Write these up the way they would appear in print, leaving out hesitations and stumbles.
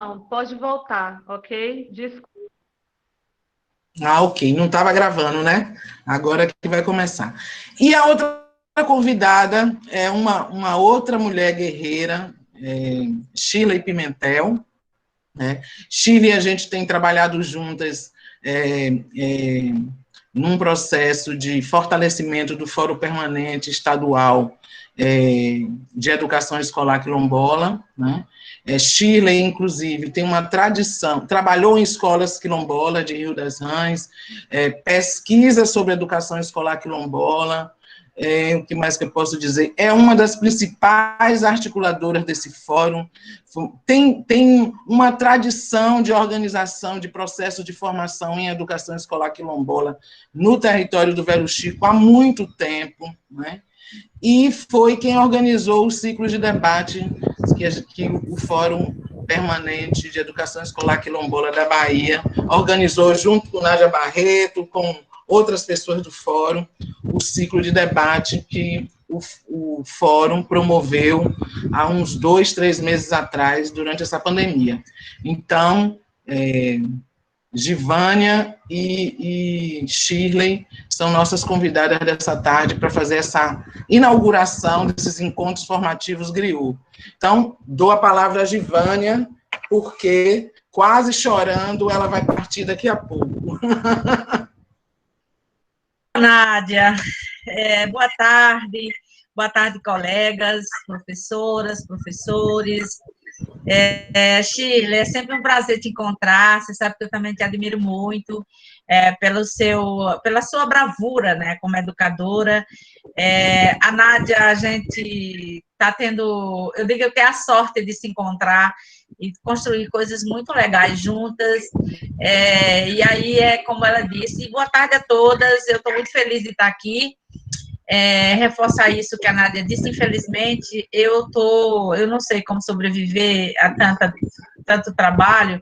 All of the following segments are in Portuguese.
Não, pode voltar, ok? Desculpa. Ah, ok. Não estava gravando, né? Agora que vai começar. E a outra convidada é uma outra mulher guerreira, Shirley Pimentel, né? Shirley, a gente tem trabalhado juntas é, é, num processo de fortalecimento do Fórum Permanente Estadual de Educação Escolar Quilombola, né? Shirley, inclusive, tem uma tradição, trabalhou em escolas quilombolas de Rio das Rãs, pesquisa sobre educação escolar quilombola, o que mais que eu posso dizer? É uma das principais articuladoras desse fórum, tem uma tradição de organização de processo de formação em educação escolar quilombola no território do Velho Chico há muito tempo, né? E foi quem organizou o ciclo de debate que o Fórum Permanente de Educação Escolar Quilombola da Bahia organizou junto com Nádia Barreto, com outras pessoas do Fórum, o ciclo de debate que o Fórum promoveu há uns 2, 3 meses atrás, durante essa pandemia. Então, Givânia e Shirley são nossas convidadas dessa tarde para fazer essa inauguração desses encontros formativos GRIU. Então, dou a palavra a Givânia, porque, quase chorando, ela vai partir daqui a pouco. Nádia, boa tarde, colegas, professoras, professores. Shirley, é sempre um prazer te encontrar, você sabe que eu também te admiro muito pela sua bravura, né, como educadora. A Nádia, a gente está tendo, eu digo que é a sorte de se encontrar e construir coisas muito legais juntas, e aí como ela disse, boa tarde a todas, eu estou muito feliz de estar aqui, reforçar isso que a Nádia disse, infelizmente, eu não sei como sobreviver a tanto trabalho,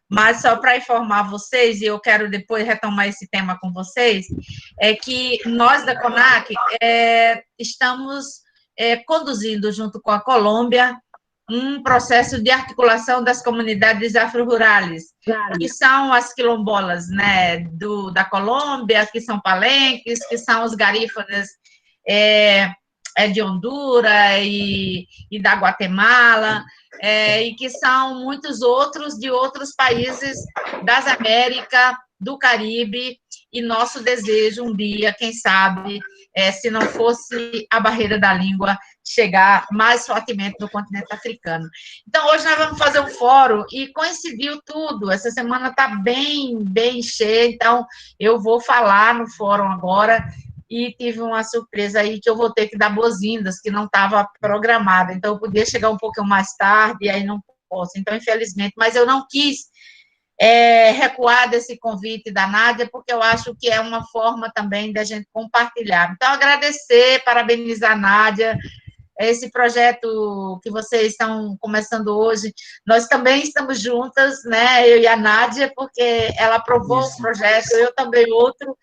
mas só para informar vocês, e eu quero depois retomar esse tema com vocês, é que nós da CONAC estamos conduzindo, junto com a Colômbia, um processo de articulação das comunidades afro-rurales, que são as quilombolas, né, da Colômbia, que são palenques, que são os garífanas de Honduras e da Guatemala, e que são muitos outros de outros países das Américas, do Caribe, e nosso desejo um dia, quem sabe, se não fosse a barreira da língua, chegar mais fortemente no continente africano. Então, hoje nós vamos fazer um fórum, e coincidiu tudo, essa semana está bem cheia, então eu vou falar no fórum agora, e tive uma surpresa aí que eu vou ter que dar boas-vindas, que não estava programada, então eu podia chegar um pouquinho mais tarde, e aí não posso, então infelizmente, mas eu não quis recuar desse convite da Nádia, porque eu acho que é uma forma também da gente compartilhar. Então, agradecer, parabenizar a Nádia, esse projeto que vocês estão começando hoje, nós também estamos juntas, né, eu e a Nádia, porque ela aprovou um projeto, eu também outro,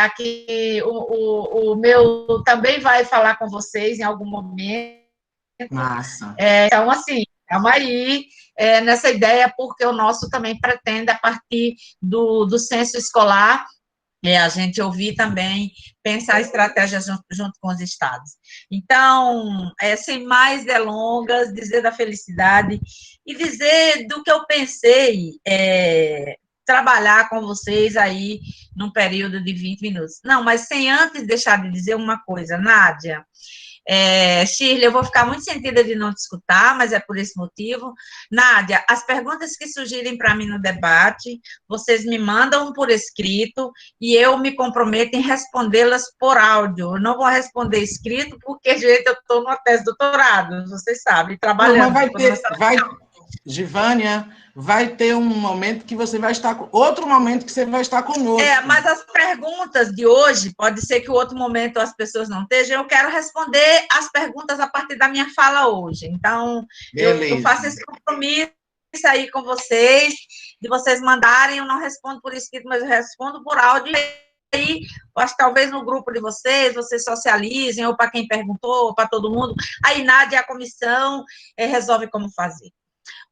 aqui o meu também vai falar com vocês em algum momento. Massa. Então, assim, estamos aí nessa ideia, porque o nosso também pretende, a partir do censo escolar, a gente ouvir também, pensar estratégias junto com os estados. Então, sem mais delongas, dizer da felicidade e dizer do que eu pensei trabalhar com vocês aí num período de 20 minutos. Não, mas sem antes deixar de dizer uma coisa, Nádia. Shirley, eu vou ficar muito sentida de não te escutar, mas é por esse motivo. Nádia, as perguntas que surgirem para mim no debate, vocês me mandam por escrito e eu me comprometo em respondê-las por áudio. Eu não vou responder escrito porque, gente, eu estou numa tese de doutorado, vocês sabem, trabalhando. Não, mas Givânia, vai ter um momento que você vai estar, outro momento que você vai estar conosco. Mas as perguntas de hoje, pode ser que o outro momento as pessoas não estejam, eu quero responder as perguntas a partir da minha fala hoje. Então, eu faço esse compromisso aí com vocês, de vocês mandarem, eu não respondo por escrito, mas eu respondo por áudio, e aí, acho que talvez no grupo de vocês socializem, ou para quem perguntou, ou para todo mundo, aí Nádia e a comissão resolve como fazer.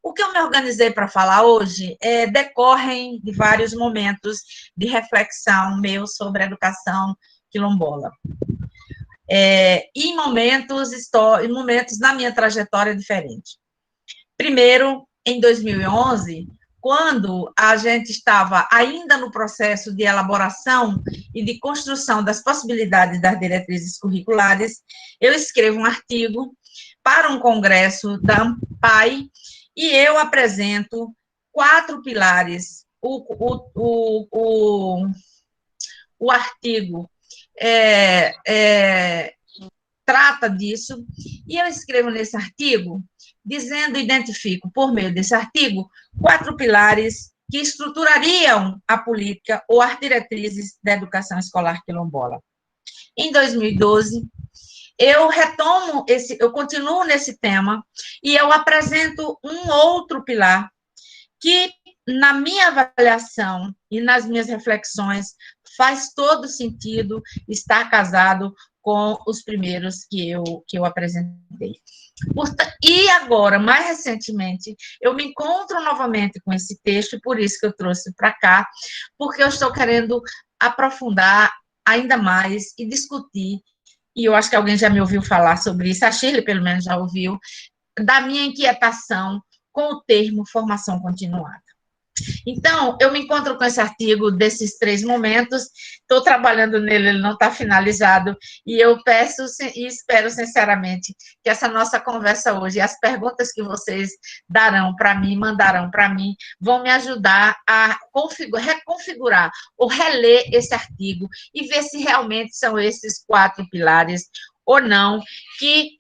O que eu me organizei para falar hoje decorrem de vários momentos de reflexão meu sobre a educação quilombola. E momentos na minha trajetória diferente. Primeiro, em 2011, quando a gente estava ainda no processo de elaboração e de construção das possibilidades das diretrizes curriculares, eu escrevo um artigo para um congresso da ANPAI e eu apresento 4 pilares. O artigo trata disso, e eu escrevo nesse artigo, identifico, por meio desse artigo, 4 pilares que estruturariam a política ou as diretrizes da educação escolar quilombola. Em 2012, eu continuo nesse tema, e eu apresento um outro pilar que, na minha avaliação e nas minhas reflexões, faz todo sentido estar casado com os primeiros que eu apresentei. E agora, mais recentemente, eu me encontro novamente com esse texto, por isso que eu trouxe para cá, porque eu estou querendo aprofundar ainda mais e discutir, e eu acho que alguém já me ouviu falar sobre isso, a Shirley pelo menos já ouviu, da minha inquietação com o termo formação continuada. Então, eu me encontro com esse artigo desses 3 momentos, estou trabalhando nele, ele não está finalizado, e eu peço e espero sinceramente que essa nossa conversa hoje, as perguntas que vocês mandarão para mim, vão me ajudar a reconfigurar ou reler esse artigo e ver se realmente são esses 4 pilares ou não que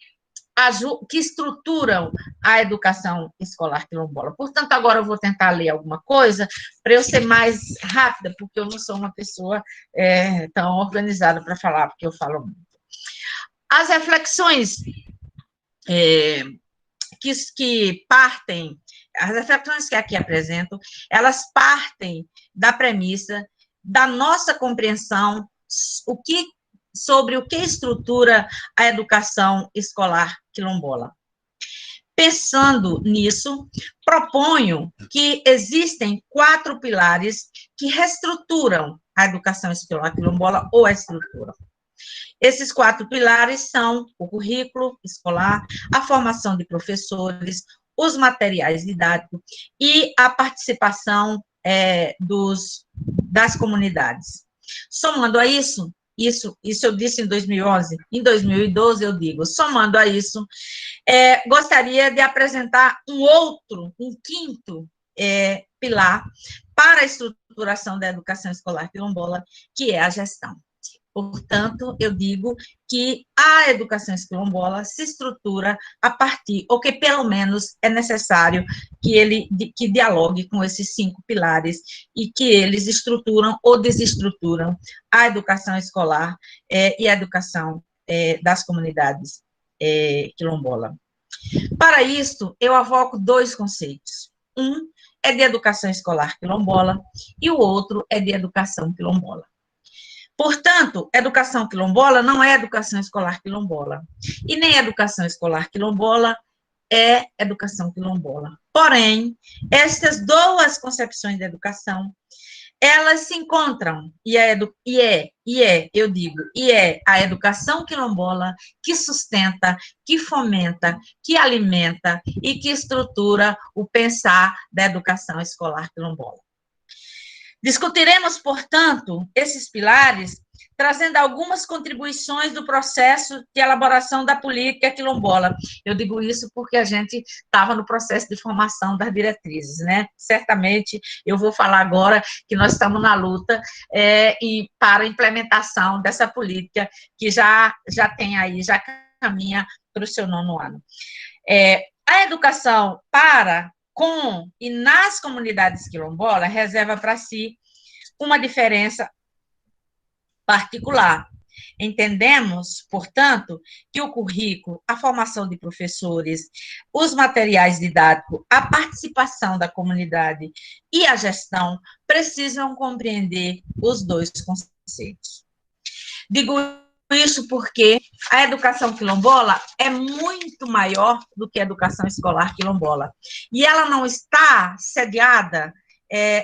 estruturam a educação escolar quilombola. Portanto, agora eu vou tentar ler alguma coisa para eu ser mais rápida, porque eu não sou uma pessoa tão organizada para falar, porque eu falo muito. As reflexões as reflexões que aqui apresento, elas partem da premissa da nossa compreensão sobre o que estrutura a educação escolar quilombola. Pensando nisso, proponho que existem 4 pilares que reestruturam a educação escolar quilombola ou a estrutura. Esses 4 pilares são o currículo escolar, a formação de professores, os materiais didáticos e a participação das comunidades. Somando a isso eu disse em 2011, em 2012 eu digo, somando a isso, gostaria de apresentar um 5º pilar para a estruturação da educação escolar quilombola, que é a gestão. Portanto, eu digo que a educação quilombola se estrutura a partir, ou que pelo menos é necessário que dialogue com esses 5 pilares e que eles estruturam ou desestruturam a educação escolar e a educação das comunidades quilombola. Para isso, eu avoco 2 conceitos. Um é de educação escolar quilombola e o outro é de educação quilombola. Portanto, educação quilombola não é educação escolar quilombola. E nem educação escolar quilombola é educação quilombola. Porém, estas 2 concepções de educação, elas se encontram, e é a educação quilombola que sustenta, que fomenta, que alimenta e que estrutura o pensar da educação escolar quilombola. Discutiremos, portanto, esses pilares, trazendo algumas contribuições do processo de elaboração da política quilombola. Eu digo isso porque a gente estava no processo de formação das diretrizes, né? Certamente, eu vou falar agora que nós estamos na luta para a implementação dessa política que já caminha para o seu 9º ano. A educação com e nas comunidades quilombolas reserva para si uma diferença particular. Entendemos, portanto, que o currículo, a formação de professores, os materiais didáticos, a participação da comunidade e a gestão precisam compreender os 2 conceitos. Digo isso porque a educação quilombola é muito maior do que a educação escolar quilombola. E ela não está sediada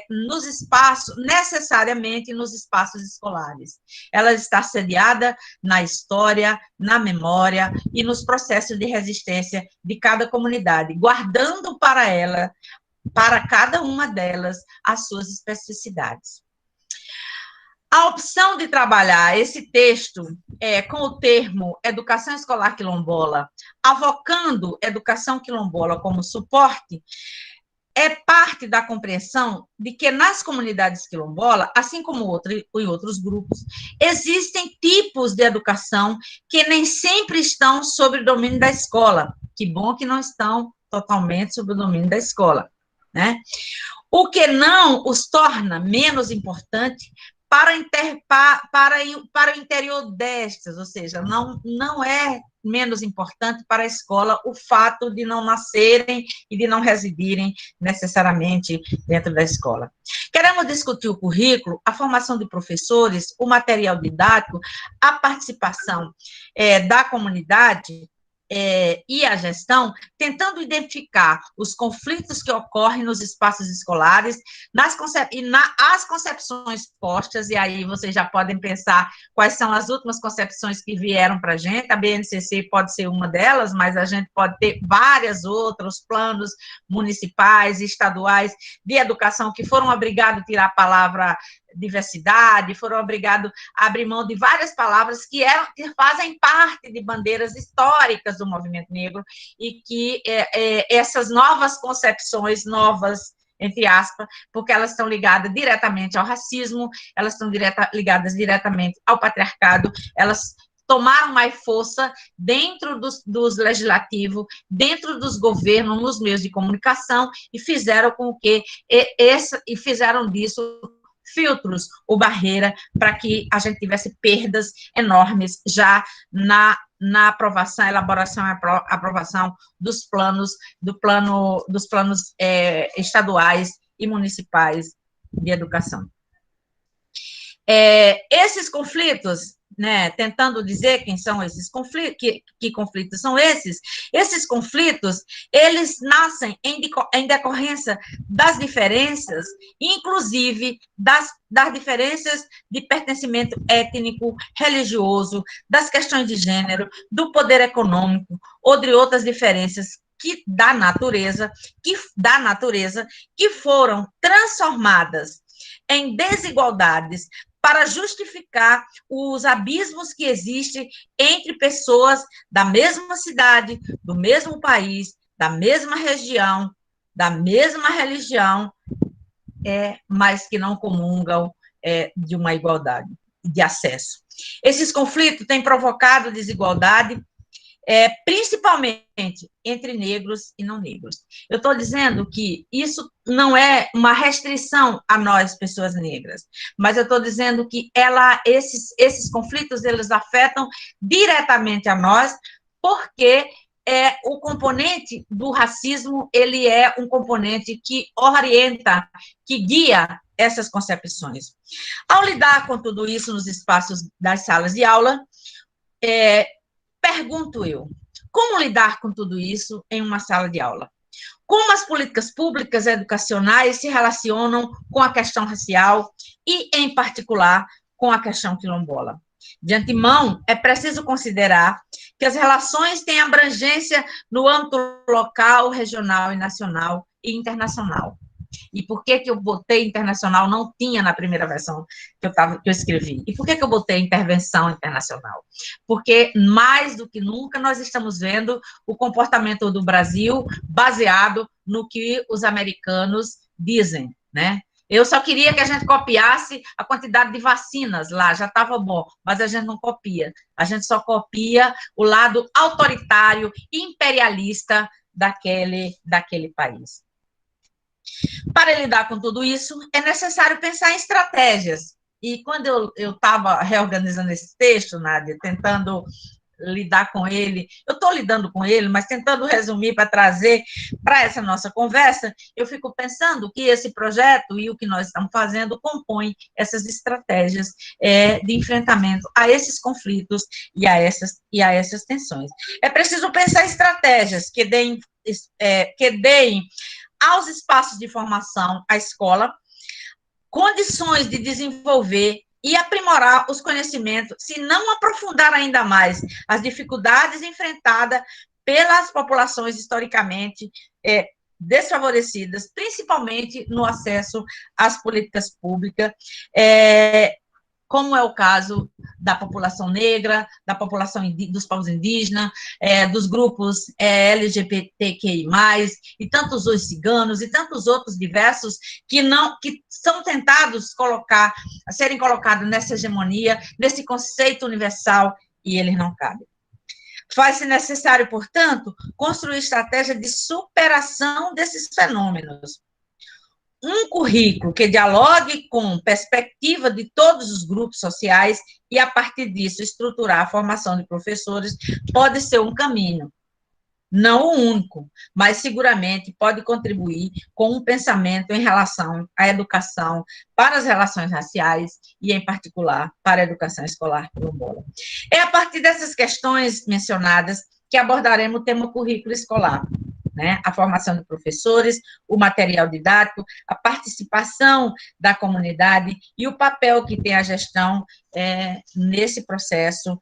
nos espaços, necessariamente nos espaços escolares. Ela está sediada na história, na memória e nos processos de resistência de cada comunidade, guardando para ela, para cada uma delas, as suas especificidades. A opção de trabalhar esse texto com o termo educação escolar quilombola, avocando educação quilombola como suporte, é parte da compreensão de que nas comunidades quilombolas, assim como em outros grupos, existem tipos de educação que nem sempre estão sob o domínio da escola. Que bom que não estão totalmente sob o domínio da escola, né? O que não os torna menos importante para o interior destas, ou seja, não é menos importante para a escola o fato de não nascerem e de não residirem necessariamente dentro da escola. Queremos discutir o currículo, a formação de professores, o material didático, a participação da comunidade e a gestão, tentando identificar os conflitos que ocorrem nos espaços escolares, as concepções postas, e aí vocês já podem pensar quais são as últimas concepções que vieram para a gente. A BNCC pode ser uma delas, mas a gente pode ter vários outros planos municipais e estaduais de educação que foram obrigados a tirar a palavra diversidade, foram obrigados a abrir mão de várias palavras que fazem parte de bandeiras históricas do movimento negro, e que essas novas concepções, novas, entre aspas, porque elas estão ligadas diretamente ao racismo, elas estão ligadas diretamente ao patriarcado, elas tomaram mais força dentro dos legislativos, dentro dos governos, nos meios de comunicação, e fizeram com que fizeram disso filtros ou barreira para que a gente tivesse perdas enormes já na aprovação, elaboração e aprovação dos planos estaduais e municipais de educação. Esses conflitos, né, tentando dizer quem são esses conflitos, que conflitos são esses? Esses conflitos, eles nascem em decorrência das diferenças, inclusive das diferenças de pertencimento étnico, religioso, das questões de gênero, do poder econômico, ou de outras diferenças da natureza, que foram transformadas em desigualdades para justificar os abismos que existem entre pessoas da mesma cidade, do mesmo país, da mesma região, da mesma religião, mas que não comungam de uma igualdade de acesso. Esses conflitos têm provocado desigualdade, principalmente entre negros e não negros. Eu estou dizendo que isso não é uma restrição a nós, pessoas negras, mas eu estou dizendo que esses conflitos, eles afetam diretamente a nós, porque o componente do racismo, ele é um componente que orienta, que guia essas concepções. Ao lidar com tudo isso nos espaços das salas de aula, pergunto eu, como lidar com tudo isso em uma sala de aula? Como as políticas públicas educacionais se relacionam com a questão racial e, em particular, com a questão quilombola? De antemão, é preciso considerar que as relações têm abrangência no âmbito local, regional e nacional e internacional. E por que eu botei internacional? Não tinha na primeira versão que eu escrevi. E por que eu botei intervenção internacional? Porque, mais do que nunca, nós estamos vendo o comportamento do Brasil baseado no que os americanos dizem, né? Eu só queria que a gente copiasse a quantidade de vacinas lá, já estava bom, mas a gente não copia. A gente só copia o lado autoritário, imperialista daquele país. Para lidar com tudo isso, é necessário pensar em estratégias. E quando eu estava reorganizando esse texto, Nádia, tentando lidar com ele, eu estou lidando com ele, mas tentando resumir para trazer para essa nossa conversa, eu fico pensando que esse projeto e o que nós estamos fazendo compõe essas estratégias de enfrentamento a esses conflitos e a essas tensões. É preciso pensar estratégias que deem aos espaços de formação, à escola, condições de desenvolver e aprimorar os conhecimentos, se não aprofundar ainda mais as dificuldades enfrentadas pelas populações historicamente desfavorecidas, principalmente no acesso às políticas públicas, como é o caso da população negra, da população dos povos indígenas, dos grupos LGBTQI+, e tantos os ciganos, e tantos outros diversos que são tentados serem colocados nessa hegemonia, nesse conceito universal, e eles não cabem. Faz-se necessário, portanto, construir estratégia de superação desses fenômenos. Um currículo que dialogue com perspectiva de todos os grupos sociais e, a partir disso, estruturar a formação de professores pode ser um caminho. Não o único, mas seguramente pode contribuir com um pensamento em relação à educação para as relações raciais e, em particular, para a educação escolar quilombola. É a partir dessas questões mencionadas que abordaremos o tema currículo escolar. A formação de professores, o material didático, a participação da comunidade e o papel que tem a gestão nesse processo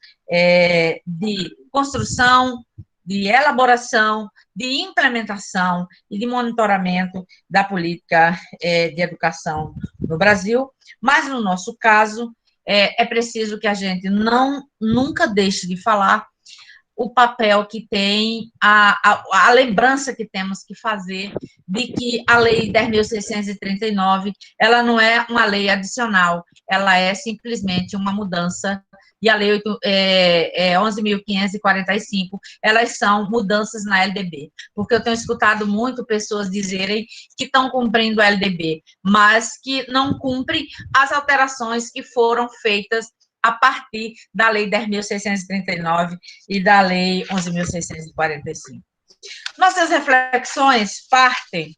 de construção, de elaboração, de implementação e de monitoramento da política de educação no Brasil, mas, no nosso caso, é preciso que a gente nunca deixe de falar o papel que tem, a lembrança que temos que fazer de que a Lei 10.639, ela não é uma lei adicional, ela é simplesmente uma mudança, e a Lei 11.545, elas são mudanças na LDB, porque eu tenho escutado muito pessoas dizerem que estão cumprindo a LDB, mas que não cumprem as alterações que foram feitas a partir da Lei 10.639 e da Lei 11.645. Nossas reflexões partem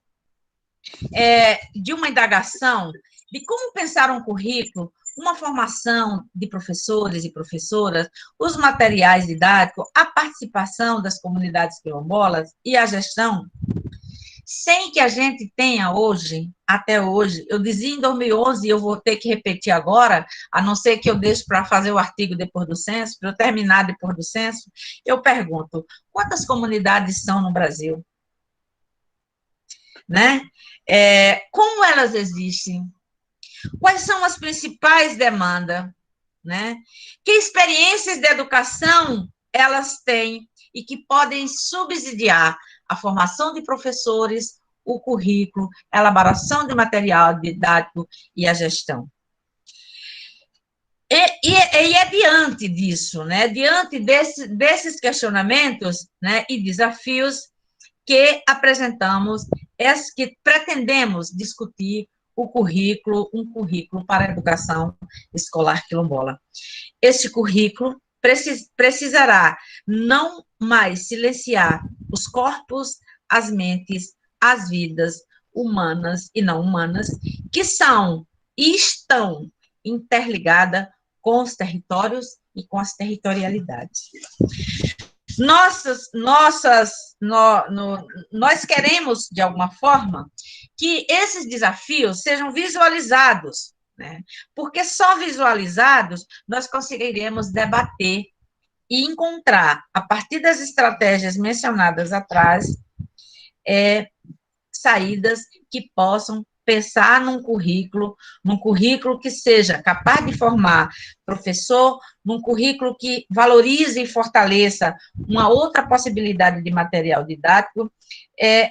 de uma indagação de como pensar um currículo, uma formação de professores e professoras, os materiais didáticos, a participação das comunidades quilombolas e a gestão, sem que a gente tenha hoje, até hoje, eu dizia em 2011, e eu vou ter que repetir agora, a não ser que eu deixe para fazer o artigo depois do censo, para eu terminar depois do censo, eu pergunto, quantas comunidades são no Brasil? Como elas existem? Quais são as principais demandas? Que experiências de educação elas têm e que podem subsidiar a formação de professores, o currículo, a elaboração de material didático e a gestão. E é diante disso, diante desses questionamentos e desafios que apresentamos, que pretendemos discutir um currículo para a educação escolar quilombola. Este currículo precisará não mais silenciar os corpos, as mentes, as vidas humanas e não humanas, que são e estão interligadas com os territórios e com as territorialidades. Nós queremos, de alguma forma, que esses desafios sejam visualizados, porque só visualizados nós conseguiremos debater e encontrar, a partir das estratégias mencionadas atrás, saídas que possam pensar num currículo que seja capaz de formar professor, num currículo que valorize e fortaleça uma outra possibilidade de material didático,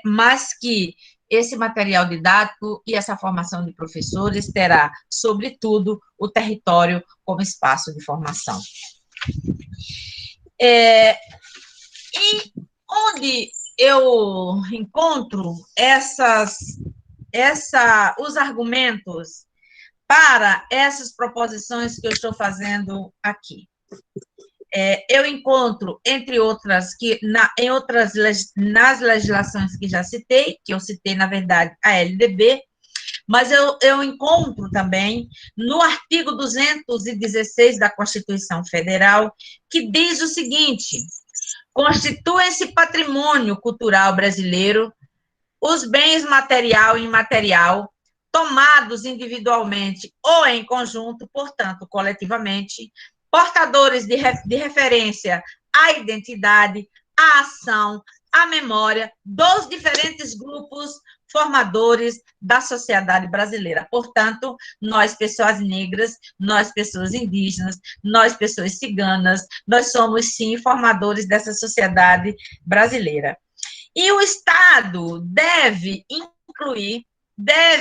mas que esse material didático e essa formação de professores terá, sobretudo, o território como espaço de formação. E onde eu encontro os argumentos para essas proposições que eu estou fazendo aqui? eu encontro, entre outras, nas legislações que já citei, que eu citei, na verdade, a LDB, mas eu encontro também no artigo 216 da Constituição Federal, que diz o seguinte: constituem-se patrimônio cultural brasileiro os bens material e imaterial, tomados individualmente ou em conjunto, portanto, coletivamente, portadores de referência à identidade, à ação, à memória dos diferentes grupos formadores da sociedade brasileira. Portanto, nós, pessoas negras, nós, pessoas indígenas, nós, pessoas ciganas, nós somos, sim, formadores dessa sociedade brasileira. E o Estado deve incluir,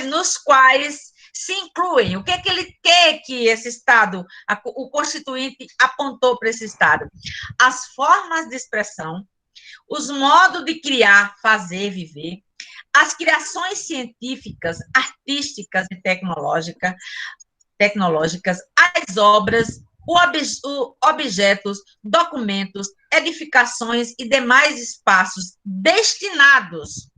nos quais se incluem. O que é que ele quer que esse Estado, o Constituinte, apontou para esse Estado? As formas de expressão, os modos de criar, fazer, viver, as criações científicas, artísticas e tecnológicas, as obras, objetos, documentos, edificações e demais espaços destinados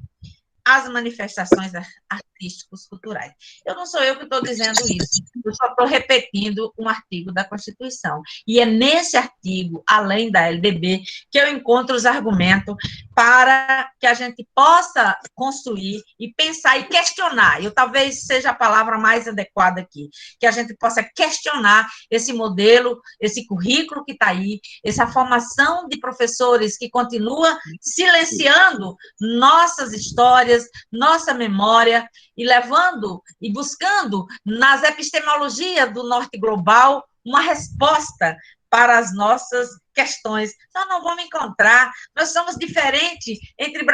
às manifestações artísticos culturais. Eu não sou eu que estou dizendo isso, eu só estou repetindo um artigo da Constituição. E é nesse artigo, além da LDB, que eu encontro os argumentos para que a gente possa construir e pensar e questionar, eu talvez seja a palavra mais adequada aqui, que a gente possa questionar esse modelo, esse currículo que está aí, essa formação de professores que continua silenciando nossas histórias, nossa memória, e levando e buscando nas epistemologias do norte global uma resposta para as nossas questões. Nós não vamos encontrar, nós somos diferentes entre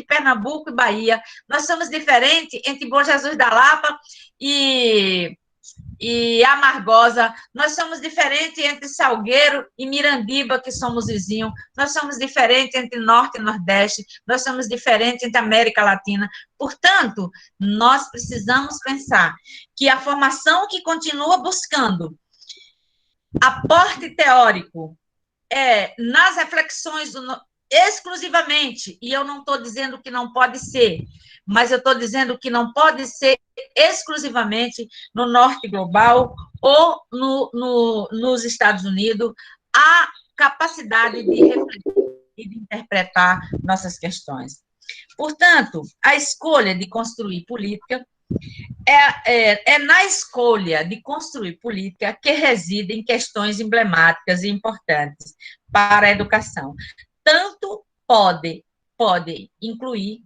Pernambuco e Bahia, nós somos diferentes entre Bom Jesus da Lapa e Amargosa, nós somos diferentes entre Salgueiro e Mirandiba, que somos vizinhos, nós somos diferentes entre Norte e Nordeste, nós somos diferentes entre América Latina. Portanto, nós precisamos pensar que a formação que continua buscando aporte teórico nas reflexões exclusivamente, e eu não estou dizendo que não pode ser, mas eu estou dizendo que não pode ser exclusivamente no norte global ou nos Estados Unidos, a capacidade de refletir e de interpretar nossas questões. Portanto, a escolha de construir política é na escolha de construir política que residem questões emblemáticas e importantes para a educação. Tanto pode incluir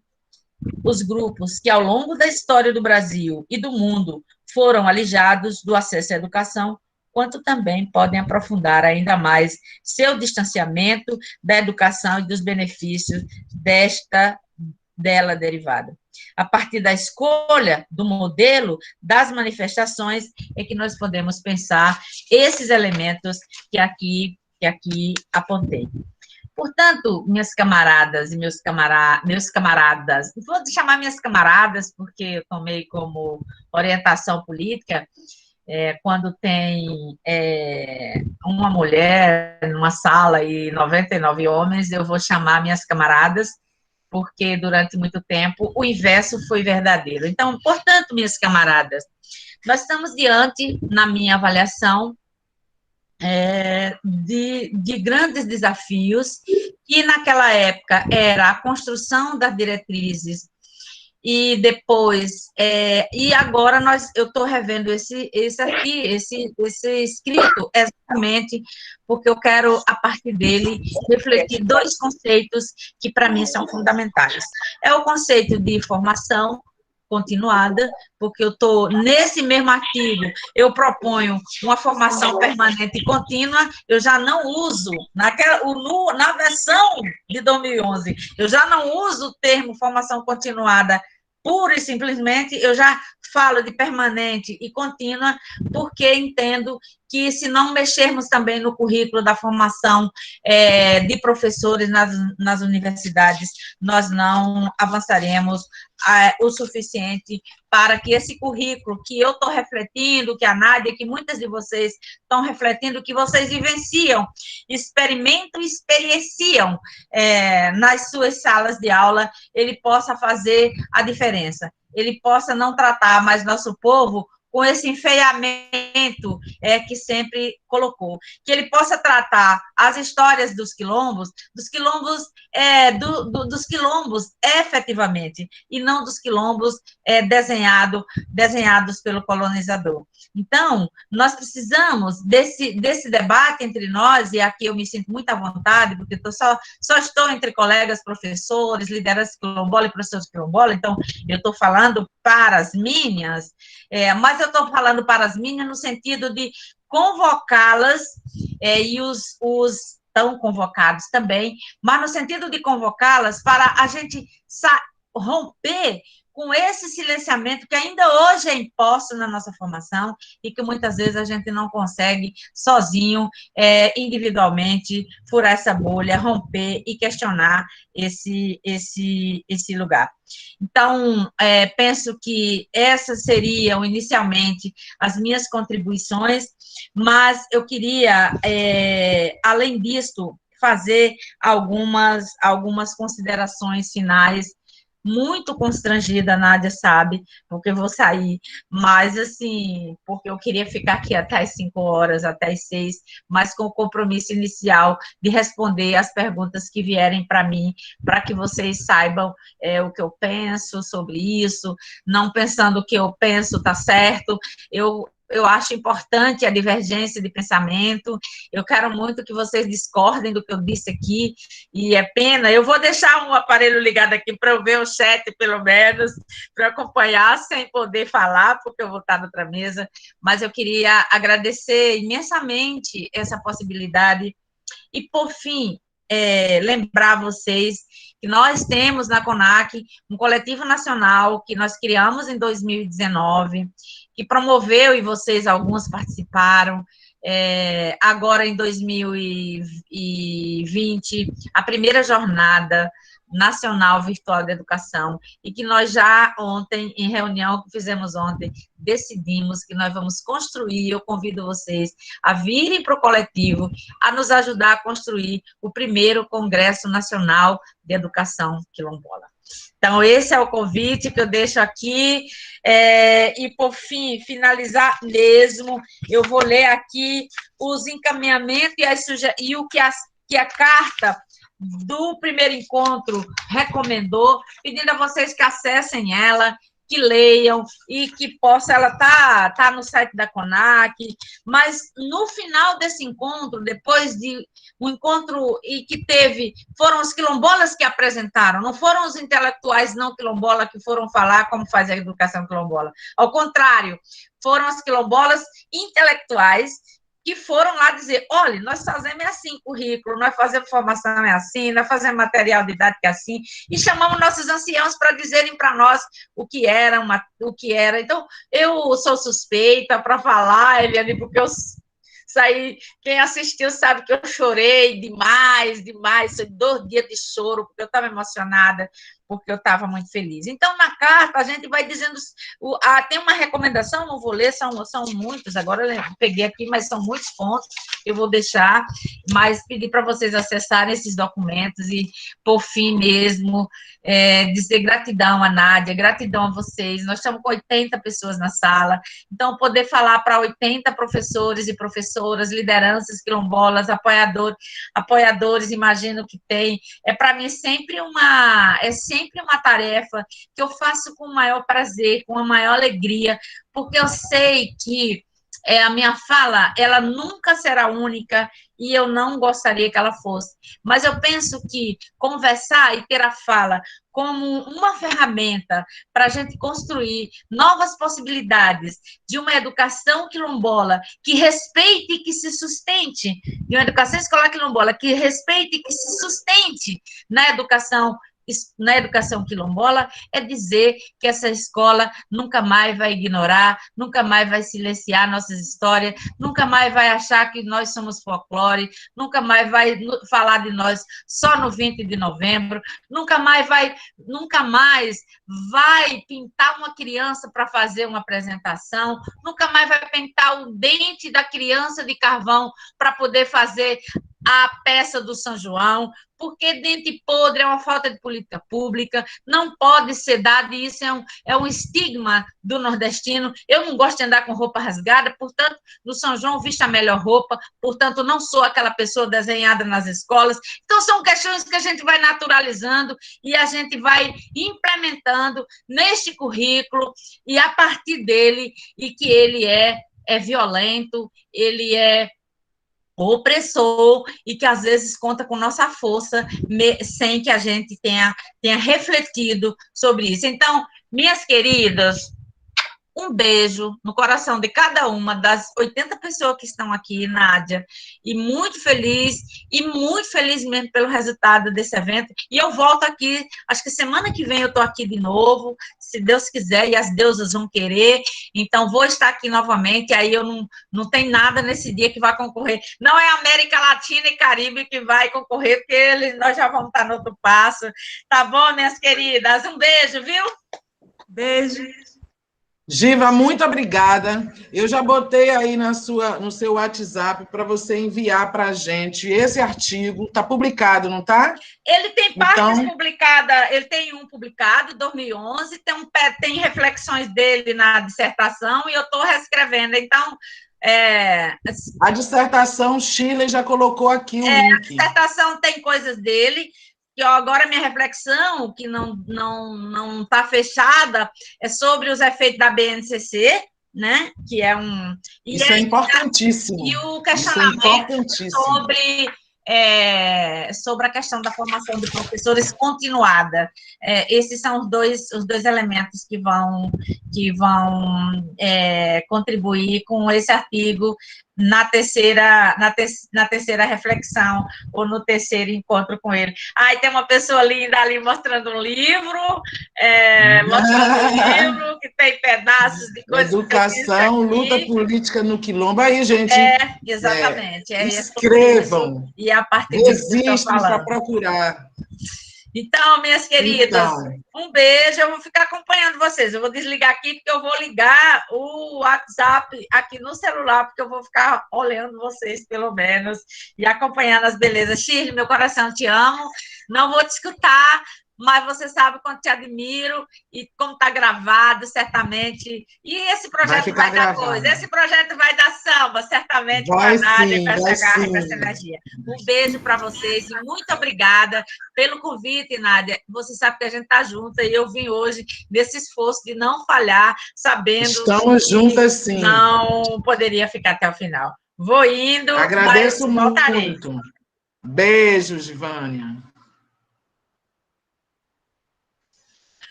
os grupos que, ao longo da história do Brasil e do mundo, foram alijados do acesso à educação, quanto também podem aprofundar ainda mais seu distanciamento da educação e dos benefícios dela derivada. A partir da escolha do modelo das manifestações é que nós podemos pensar esses elementos que aqui apontei. Portanto, minhas camaradas e meus camaradas, vou chamar minhas camaradas porque eu tomei como orientação política, quando tem uma mulher numa sala e 99 homens, eu vou chamar minhas camaradas, porque durante muito tempo o inverso foi verdadeiro. Então, portanto, minhas camaradas, nós estamos diante, na minha avaliação, de grandes desafios, que naquela época era a construção das diretrizes, e depois, e agora eu estou revendo esse escrito, exatamente porque eu quero, a partir dele, refletir dois conceitos que, para mim, são fundamentais. É o conceito de formação continuada, porque eu estou, nesse mesmo artigo, eu proponho uma formação permanente e contínua, eu já não uso, na versão de 2011, eu já não uso o termo formação continuada, pura e simplesmente, eu já falo de permanente e contínua, porque entendo que, se não mexermos também no currículo da formação de professores nas universidades, nós não avançaremos o suficiente para que esse currículo que eu estou refletindo, que a Nádia, que muitas de vocês estão refletindo, que vocês vivenciam, experimentam e experienciam nas suas salas de aula, ele possa fazer a diferença. Ele possa não tratar mais nosso povo com esse enfeiamento que sempre colocou. Que ele possa tratar as histórias dos quilombos efetivamente, e não dos quilombos desenhados pelo colonizador. Então, nós precisamos desse debate entre nós, e aqui eu me sinto muito à vontade, porque só estou entre colegas, professores, lideranças quilombola e professores quilombola, então eu estou falando para as minhas, mas eu estou falando para as minhas no sentido de convocá-las, e os estão convocados também, mas no sentido de convocá-las para a gente romper com esse silenciamento que ainda hoje é imposto na nossa formação e que muitas vezes a gente não consegue sozinho, individualmente, furar essa bolha, romper e questionar esse lugar. Então, penso que essas seriam, inicialmente, as minhas contribuições, mas eu queria, além disso, fazer algumas considerações finais. Muito constrangida, a Nádia sabe, porque eu vou sair, mas assim, porque eu queria ficar aqui até as 5 horas, até as 6, mas com o compromisso inicial de responder as perguntas que vierem para mim, para que vocês saibam o que eu penso sobre isso, não pensando o que eu penso está certo. Eu acho importante a divergência de pensamento, eu quero muito que vocês discordem do que eu disse aqui, e é pena, eu vou deixar um aparelho ligado aqui para eu ver o chat, pelo menos, para acompanhar sem poder falar, porque eu vou estar noutra mesa, mas eu queria agradecer imensamente essa possibilidade, e, por fim, lembrar vocês que nós temos na CONAC um coletivo nacional que nós criamos em 2019, que promoveu, e vocês, alguns participaram, agora em 2020, a primeira jornada nacional virtual de educação, e que nós já ontem, em reunião que fizemos ontem, decidimos que nós vamos construir. Eu convido vocês a virem para o coletivo, a nos ajudar a construir o primeiro Congresso Nacional de Educação Quilombola. Então, esse é o convite que eu deixo aqui, e, por fim, finalizar mesmo, eu vou ler aqui os encaminhamentos e o que a carta do primeiro encontro recomendou, pedindo a vocês que acessem ela, que leiam, e que ela tá no site da CONAC, mas no final desse encontro, depois de um encontro e que foram os quilombolas que apresentaram, não foram os intelectuais não quilombola que foram falar como faz a educação quilombola, ao contrário, foram as quilombolas intelectuais que foram lá dizer, olha, nós fazemos assim currículo, nós fazemos formação assim, nós fazemos material didático assim, e chamamos nossos anciãos para dizerem para nós o que era. Então, eu sou suspeita para falar, Eliane, porque eu saí, quem assistiu sabe que eu chorei demais, foi 2 dias de choro, porque eu estava emocionada, porque eu estava muito feliz. Então, na carta, a gente vai dizendo, tem uma recomendação, não vou ler, são muitos, agora eu peguei aqui, mas são muitos pontos, eu vou deixar, mas pedir para vocês acessarem esses documentos e, por fim mesmo, dizer gratidão a Nádia, gratidão a vocês. Nós estamos com 80 pessoas na sala, então poder falar para 80 professores e professoras, lideranças quilombolas, apoiadores, imagino que tem, para mim sempre uma tarefa que eu faço com o maior prazer, com a maior alegria, porque eu sei que a minha fala, ela nunca será única, e eu não gostaria que ela fosse. Mas eu penso que conversar e ter a fala como uma ferramenta para a gente construir novas possibilidades de uma educação quilombola que respeite e que se sustente, de uma educação escolar quilombola que respeite e que se sustente na educação na educação quilombola é dizer que essa escola nunca mais vai ignorar, nunca mais vai silenciar nossas histórias, nunca mais vai achar que nós somos folclore, nunca mais vai falar de nós só no 20 de novembro, nunca mais vai pintar uma criança para fazer uma apresentação, nunca mais vai pintar o dente da criança de carvão para poder fazer a peça do São João, porque dente podre é uma falta de política pública, não pode ser dado, e isso é um estigma do nordestino. Eu não gosto de andar com roupa rasgada, portanto, no São João visto a melhor roupa, portanto, não sou aquela pessoa desenhada nas escolas. Então, são questões que a gente vai naturalizando e a gente vai implementando neste currículo, e a partir dele, e que ele é violento, ele é opressor, e que às vezes conta com nossa força, sem que a gente tenha refletido sobre isso. Então, minhas queridas, um beijo no coração de cada uma das 80 pessoas que estão aqui, Nádia, e muito feliz mesmo pelo resultado desse evento. E eu volto aqui, acho que semana que vem eu estou aqui de novo, se Deus quiser, e as deusas vão querer, então vou estar aqui novamente, aí eu não tem nada nesse dia que vai concorrer. Não é América Latina e Caribe que vai concorrer, porque nós já vamos estar no outro passo. Tá bom, minhas queridas? Um beijo, viu? Beijo. Giva, muito obrigada. Eu já botei aí no seu WhatsApp para você enviar para a gente esse artigo. Está publicado, não está? Ele tem partes publicadas, ele tem um publicado, 2011, tem reflexões dele na dissertação, e eu estou reescrevendo. Então, a dissertação, Shirley já colocou aqui o link. A dissertação tem coisas dele, que agora minha reflexão, que não está fechada, é sobre os efeitos da BNCC, né? Que é Isso é importantíssimo. E o questionamento sobre a questão da formação de professores continuada. Esses são os dois elementos que vão contribuir com esse artigo na terceira reflexão, ou no terceiro encontro com ele. Tem uma pessoa linda ali mostrando um livro, que tem pedaços de coisas. Educação, luta política no Quilombo. Aí, gente. Exatamente. Escrevam. E a partir disso que eu estou falando. Para procurar. Então, minhas queridas, um beijo. Eu vou ficar acompanhando vocês. Eu vou desligar aqui, porque eu vou ligar o WhatsApp aqui no celular, porque eu vou ficar olhando vocês, pelo menos, e acompanhando as belezas. Shirley, meu coração, te amo. Não vou te escutar, mas você sabe quanto te admiro, e como está gravado, certamente. E esse projeto vai dar coisa. Esse projeto vai dar samba, certamente, para a Nádia, com essa garra, com essa energia. Um beijo para vocês, e muito obrigada pelo convite, Nádia. Você sabe que a gente está junta, e eu vim hoje nesse esforço de não falhar, sabendo Estamos juntas, sim. Não poderia ficar até o final. Vou indo, agradeço mas voltarei. muito. Beijo, Givânia.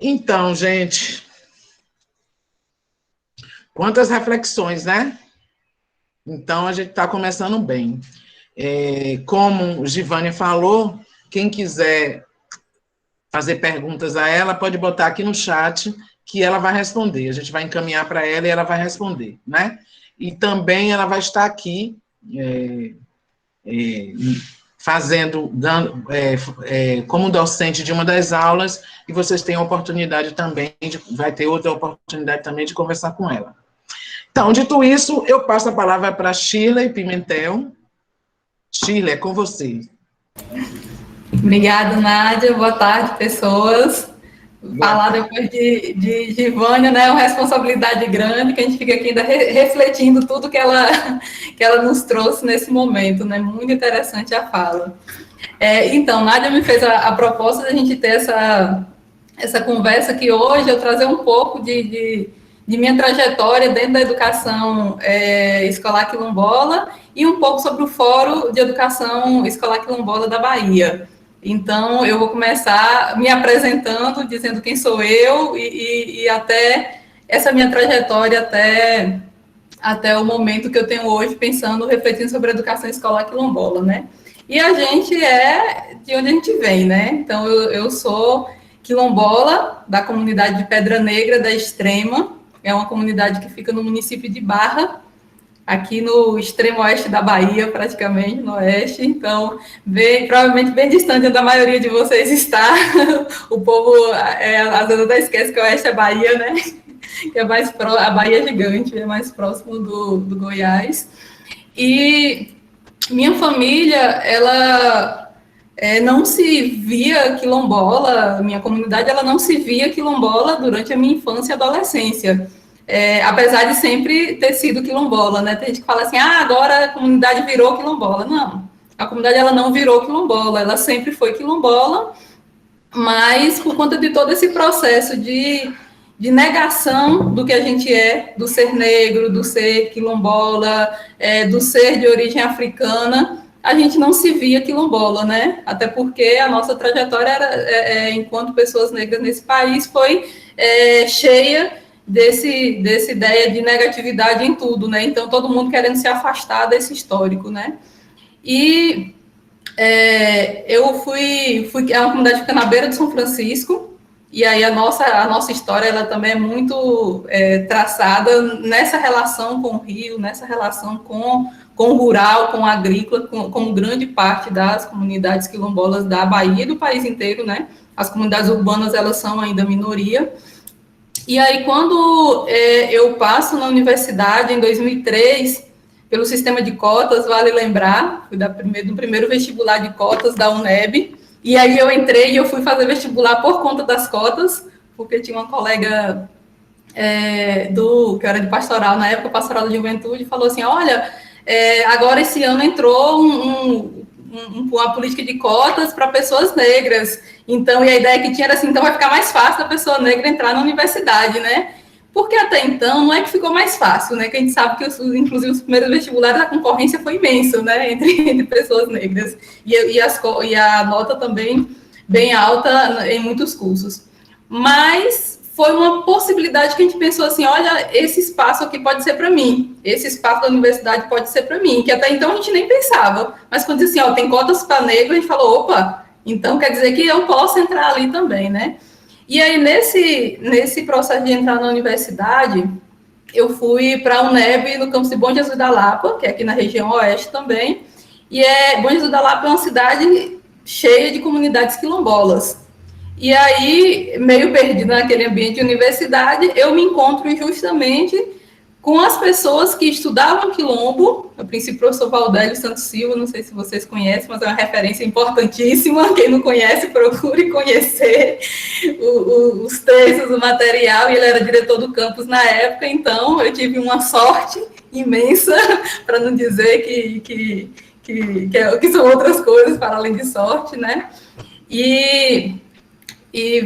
Então, gente, quantas reflexões, né? Então, a gente está começando bem. Como Givânia falou, quem quiser fazer perguntas a ela, pode botar aqui no chat, que ela vai responder. A gente vai encaminhar para ela e ela vai responder, né? E também ela vai estar aqui como docente de uma das aulas, e vocês têm a oportunidade também, vai ter outra oportunidade também de conversar com ela. Então, dito isso, eu passo a palavra para Shirley Pimentel. Shirley, é com você. Obrigada, Nádia. Boa tarde, pessoas. Falar depois de Givânia, né, é uma responsabilidade grande, que a gente fica aqui ainda refletindo tudo que ela nos trouxe nesse momento, né, muito interessante a fala. Então, Nádia me fez a proposta de a gente ter essa conversa aqui hoje, eu trazer um pouco de minha trajetória dentro da educação escolar quilombola, e um pouco sobre o Fórum de Educação Escolar Quilombola da Bahia. Então, eu vou começar me apresentando, dizendo quem sou eu, e até essa minha trajetória até o momento que eu tenho hoje, refletindo sobre a educação escolar quilombola, né? E a gente é de onde a gente vem, né? Então, eu sou quilombola da comunidade de Pedra Negra da Extrema, é uma comunidade que fica no município de Barra, aqui no extremo oeste da Bahia, praticamente, no oeste, então, provavelmente bem distante da maioria de vocês está. O povo, às vezes até esquece que o oeste é Bahia, né? Que é a Bahia é gigante, é mais próximo do Goiás. E minha família, ela não se via quilombola, minha comunidade, ela não se via quilombola durante a minha infância e adolescência. Apesar de sempre ter sido quilombola, né? Tem gente que fala assim, agora a comunidade virou quilombola. Não, a comunidade ela não virou quilombola, ela sempre foi quilombola, mas por conta de todo esse processo de negação do que a gente do ser negro, do ser quilombola, do ser de origem africana, a gente não se via quilombola, né? Até porque a nossa trajetória, enquanto pessoas negras nesse país, foi cheia dessa ideia de negatividade em tudo, né? Então, todo mundo querendo se afastar desse histórico, né? E eu fui... É uma comunidade que fica na beira de São Francisco, e aí a nossa história, ela também é muito traçada nessa relação com o rio, nessa relação com o rural, com o agrícola, como grande parte das comunidades quilombolas da Bahia e do país inteiro, né? As comunidades urbanas, elas são ainda minoria. E aí, quando eu passo na universidade, em 2003, pelo sistema de cotas, vale lembrar, fui do primeiro vestibular de cotas da UNEB, e aí eu entrei e eu fui fazer vestibular por conta das cotas, porque tinha uma colega que era de pastoral, na época, pastoral da juventude, falou assim, olha, agora esse ano entrou uma política de cotas para pessoas negras. Então, e a ideia que tinha era assim, então vai ficar mais fácil a pessoa negra entrar na universidade, né? Porque até então não é que ficou mais fácil, né? Que a gente sabe que, inclusive, os primeiros vestibulares, a concorrência foi imensa, né? Entre pessoas negras. E a nota também bem alta em muitos cursos. Mas foi uma possibilidade que a gente pensou assim, olha, esse espaço aqui pode ser para mim, esse espaço da universidade pode ser para mim, que até então a gente nem pensava, mas quando disse assim, tem cotas para negro, a gente falou, opa, então quer dizer que eu posso entrar ali também, né? E aí, nesse processo de entrar na universidade, eu fui para a UNEB, no campus de Bom Jesus da Lapa, que é aqui na região oeste também, e Bom Jesus da Lapa é uma cidade cheia de comunidades quilombolas. E aí, meio perdida naquele ambiente de universidade, eu me encontro justamente com as pessoas que estudavam quilombo, a princípio o professor Valdélio Santos Silva, não sei se vocês conhecem, mas é uma referência importantíssima, quem não conhece, procure conhecer os textos, o material, e ele era diretor do campus na época, então eu tive uma sorte imensa, para não dizer que são outras coisas para além de sorte, né? E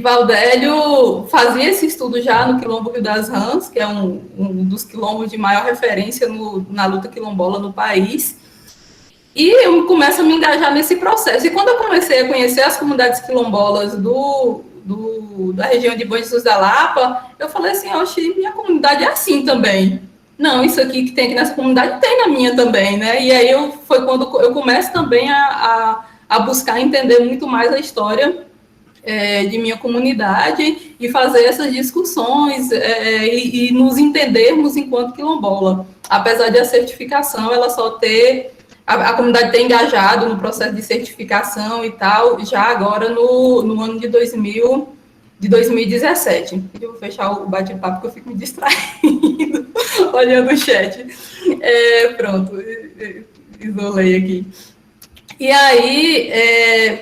Valdélio fazia esse estudo já no Quilombo Rio das Rãs, que é um dos quilombos de maior referência na luta quilombola no país. E eu começo a me engajar nesse processo. E quando eu comecei a conhecer as comunidades quilombolas da região de Bom Jesus da Lapa, eu falei assim, oxe, minha comunidade é assim também. Não, isso aqui que tem aqui nessa comunidade tem na minha também, né? E aí foi quando eu começo também a buscar entender muito mais a história de minha comunidade e fazer essas discussões e nos entendermos enquanto quilombola. Apesar de a certificação, ela só ter... A comunidade ter engajado no processo de certificação e tal, já agora no ano de 2017. Eu vou fechar o bate-papo porque eu fico me distraindo, olhando o chat. Pronto, isolei aqui. E aí,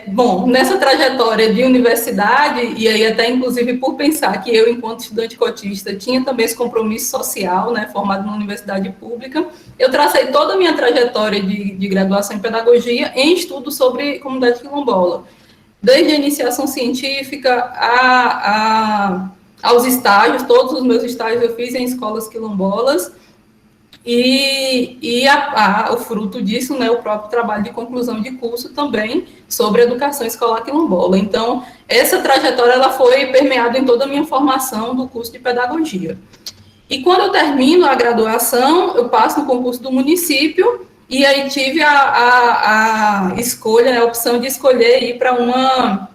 bom, nessa trajetória de universidade, e aí até inclusive por pensar que eu, enquanto estudante cotista, tinha também esse compromisso social, né, formado na universidade pública, eu tracei toda a minha trajetória de graduação em pedagogia em estudos sobre comunidade quilombola. Desde a iniciação científica aos estágios, todos os meus estágios eu fiz em escolas quilombolas, e o fruto disso, né, o próprio trabalho de conclusão de curso também sobre educação escolar quilombola. Então, essa trajetória ela foi permeada em toda a minha formação do curso de pedagogia. E quando eu termino a graduação, eu passo no concurso do município, e aí tive a escolha, né, a opção de escolher ir para uma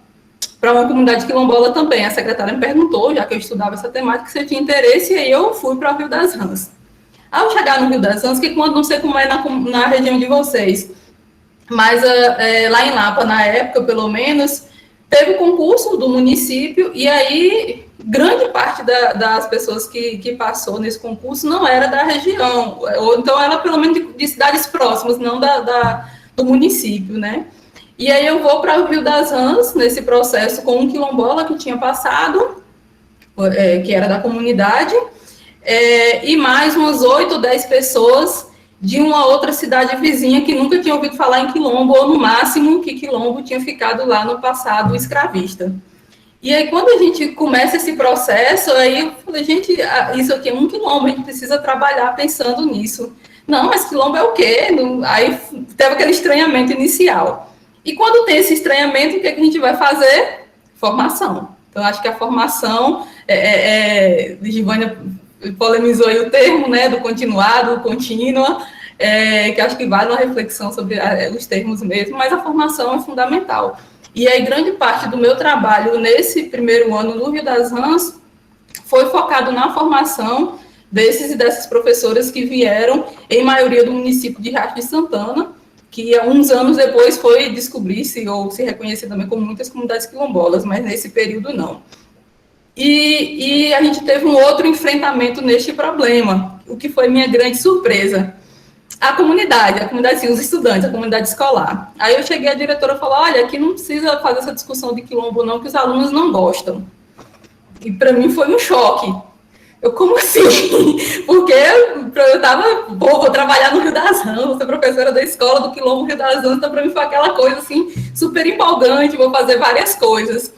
comunidade quilombola também. A secretária me perguntou, já que eu estudava essa temática, se eu tinha interesse, e aí eu fui para o Rio das Rãs. Ao chegar no Rio das Rãs, que quando não sei como é na região de vocês, mas lá em Lapa, na época, pelo menos, teve o concurso do município, e aí grande parte das pessoas que passou nesse concurso não era da região, ou então era pelo menos de cidades próximas, não do município, né? E aí eu vou para o Rio das Rãs, nesse processo, com um quilombola que tinha passado, que era da comunidade, e mais umas 8 ou 10 pessoas de uma outra cidade vizinha que nunca tinha ouvido falar em quilombo, ou no máximo que quilombo tinha ficado lá no passado escravista. E aí, quando a gente começa esse processo, aí eu falei, gente, isso aqui é um quilombo, a gente precisa trabalhar pensando nisso. Não, mas quilombo é o quê? Aí teve aquele estranhamento inicial. E quando tem esse estranhamento, o que a gente vai fazer? Formação. Então, acho que a formação, Givânia polemizou aí o termo, né, do continuado, contínua, que acho que vale uma reflexão sobre os termos mesmo, mas a formação é fundamental. E aí, grande parte do meu trabalho nesse primeiro ano no Rio das Rãs foi focado na formação desses e dessas professoras que vieram, em maioria do município de Riacho de Santana, que uns anos depois foi descobrir-se ou se reconhecer também como muitas comunidades quilombolas, mas nesse período não. E a gente teve um outro enfrentamento neste problema, o que foi minha grande surpresa. A comunidade, sim, os estudantes, a comunidade escolar. Aí eu cheguei, a diretora falou, olha, aqui não precisa fazer essa discussão de quilombo não, que os alunos não gostam. E para mim foi um choque. Eu, como assim? Porque eu estava, vou trabalhar no Rio das Rãs, vou ser professora da escola do quilombo Rio das Rãs, então para mim foi aquela coisa assim, super empolgante, vou fazer várias coisas.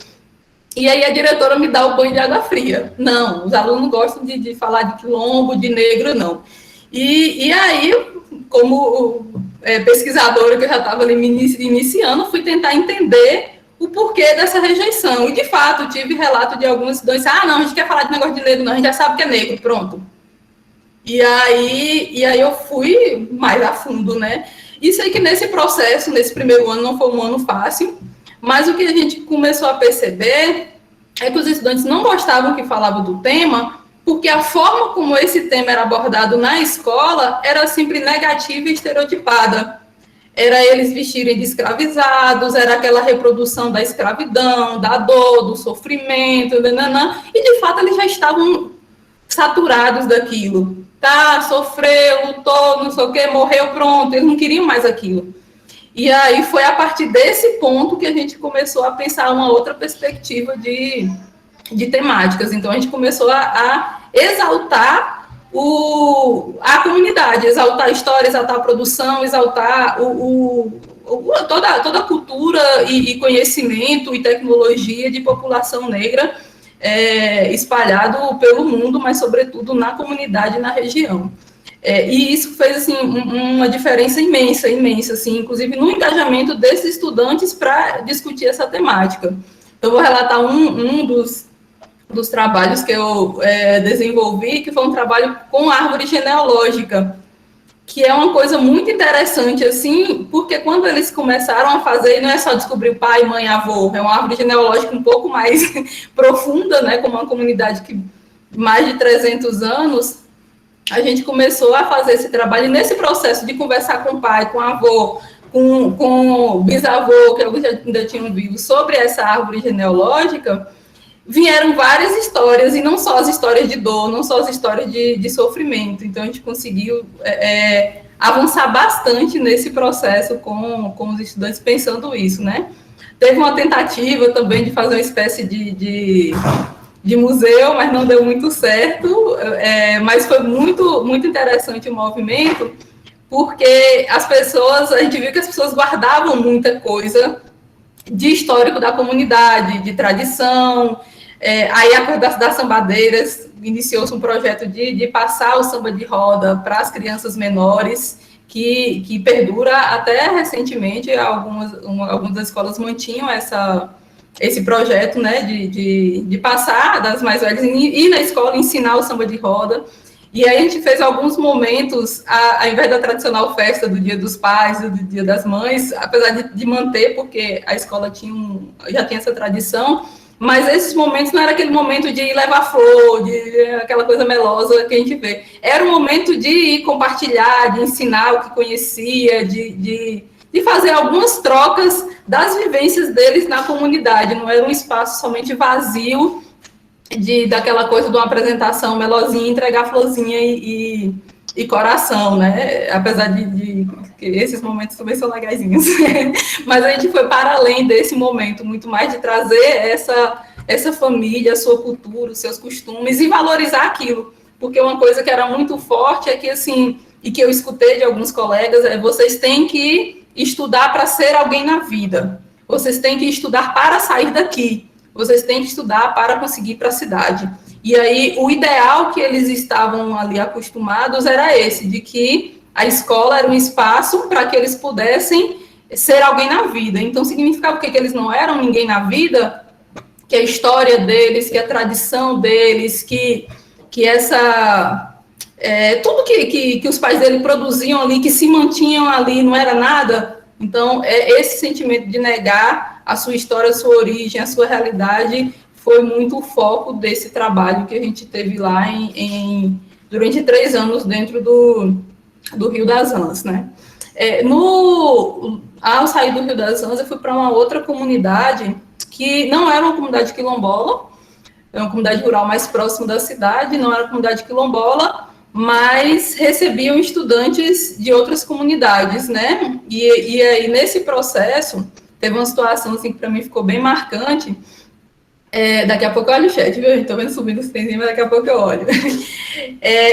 E aí a diretora me dá o banho de água fria. Não, os alunos gostam de falar de quilombo, de negro, não. E aí, como pesquisadora que eu já estava ali iniciando, fui tentar entender o porquê dessa rejeição. E, de fato, tive relato de alguns estudantes, não, a gente quer falar de negócio de negro, não, a gente já sabe que é negro, pronto. E aí eu fui mais a fundo, né? Isso aí que nesse processo, nesse primeiro ano, não foi um ano fácil, mas o que a gente começou a perceber é que os estudantes não gostavam que falavam do tema, porque a forma como esse tema era abordado na escola era sempre negativa e estereotipada. Era eles vestirem de escravizados, era aquela reprodução da escravidão, da dor, do sofrimento, nananã, e de fato eles já estavam saturados daquilo. Tá, sofreu, lutou, não sei o quê, morreu, pronto, eles não queriam mais aquilo. E aí foi a partir desse ponto que a gente começou a pensar uma outra perspectiva de temáticas. Então, a gente começou a exaltar a comunidade, exaltar a história, exaltar a produção, exaltar toda a cultura e conhecimento e tecnologia de população negra espalhado pelo mundo, mas, sobretudo, na comunidade e na região. E isso fez assim, uma diferença imensa, assim, inclusive no engajamento desses estudantes para discutir essa temática. Eu vou relatar um dos trabalhos que eu desenvolvi, que foi um trabalho com árvore genealógica, que é uma coisa muito interessante, assim, porque quando eles começaram a fazer, não é só descobrir pai, mãe, avô, é uma árvore genealógica um pouco mais profunda, né, como uma comunidade que mais de 300 anos, a gente começou a fazer esse trabalho, e nesse processo de conversar com o pai, com o avô, com o bisavô, que alguns ainda tinham vivo, sobre essa árvore genealógica, vieram várias histórias, e não só as histórias de dor, não só as histórias de sofrimento. Então, a gente conseguiu avançar bastante nesse processo com os estudantes pensando isso, né? Teve uma tentativa também de fazer uma espécie de museu, mas não deu muito certo, mas foi muito, muito interessante o movimento, porque a gente viu que as pessoas guardavam muita coisa de histórico da comunidade, de tradição. Aí a coisa das sambadeiras, iniciou-se um projeto de passar o samba de roda para as crianças menores, que perdura até recentemente. Algumas das escolas mantinham esse projeto, né, de passar das mais velhas e ir na escola ensinar o samba de roda. E aí a gente fez alguns momentos, ao invés da tradicional festa do Dia dos Pais, do Dia das Mães, apesar de manter, porque a escola já tinha essa tradição, mas esses momentos não era aquele momento de levar flor, de aquela coisa melosa que a gente vê. Era um momento de compartilhar, de ensinar o que conhecia, de fazer algumas trocas das vivências deles na comunidade. Não era um espaço somente vazio, daquela coisa de uma apresentação melosinha, entregar florzinha e coração, né? Apesar de que esses momentos também são legaisinhos. Mas a gente foi para além desse momento, muito mais de trazer essa família, a sua cultura, os seus costumes e valorizar aquilo. Porque uma coisa que era muito forte é que, assim, e que eu escutei de alguns colegas, vocês têm que estudar para ser alguém na vida. Vocês têm que estudar para sair daqui. Vocês têm que estudar para conseguir ir para a cidade. E aí, o ideal que eles estavam ali acostumados era esse, de que a escola era um espaço para que eles pudessem ser alguém na vida. Então, significava que eles não eram ninguém na vida, que a história deles, que a tradição deles, que essa... tudo que os pais dele produziam ali, que se mantinham ali, não era nada. Então, esse sentimento de negar a sua história, a sua origem, a sua realidade, foi muito o foco desse trabalho que a gente teve lá durante 3 anos dentro do Rio das Anjas, né? Ao sair do Rio das Anjas, eu fui para uma outra comunidade que não era uma comunidade quilombola, é uma comunidade rural mais próxima da cidade, não era uma comunidade quilombola, mas recebiam estudantes de outras comunidades, né? E aí, nesse processo, teve uma situação assim, que para mim ficou bem marcante. Daqui a pouco eu olho o chat, viu? Estou vendo subindo os trenzinhos, mas daqui a pouco eu olho.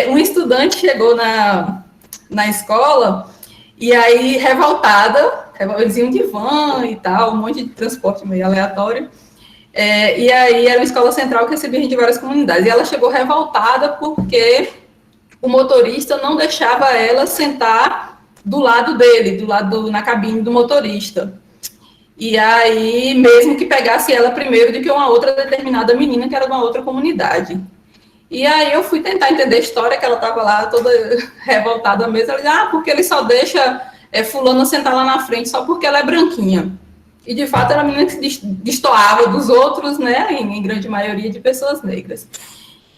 Um estudante chegou na escola, e aí, revoltada, eles iam de van e tal, um monte de transporte meio aleatório. E aí, era uma escola central que recebia gente de várias comunidades. E ela chegou revoltada porque o motorista não deixava ela sentar do lado dele, na cabine do motorista. E aí, mesmo que pegasse ela primeiro do que uma outra determinada menina que era de uma outra comunidade. E aí eu fui tentar entender a história, que ela estava lá toda revoltada mesmo. Ela disse, porque ele só deixa fulana sentar lá na frente só porque ela é branquinha. E, de fato, era uma menina que se destoava dos outros, né, em grande maioria de pessoas negras.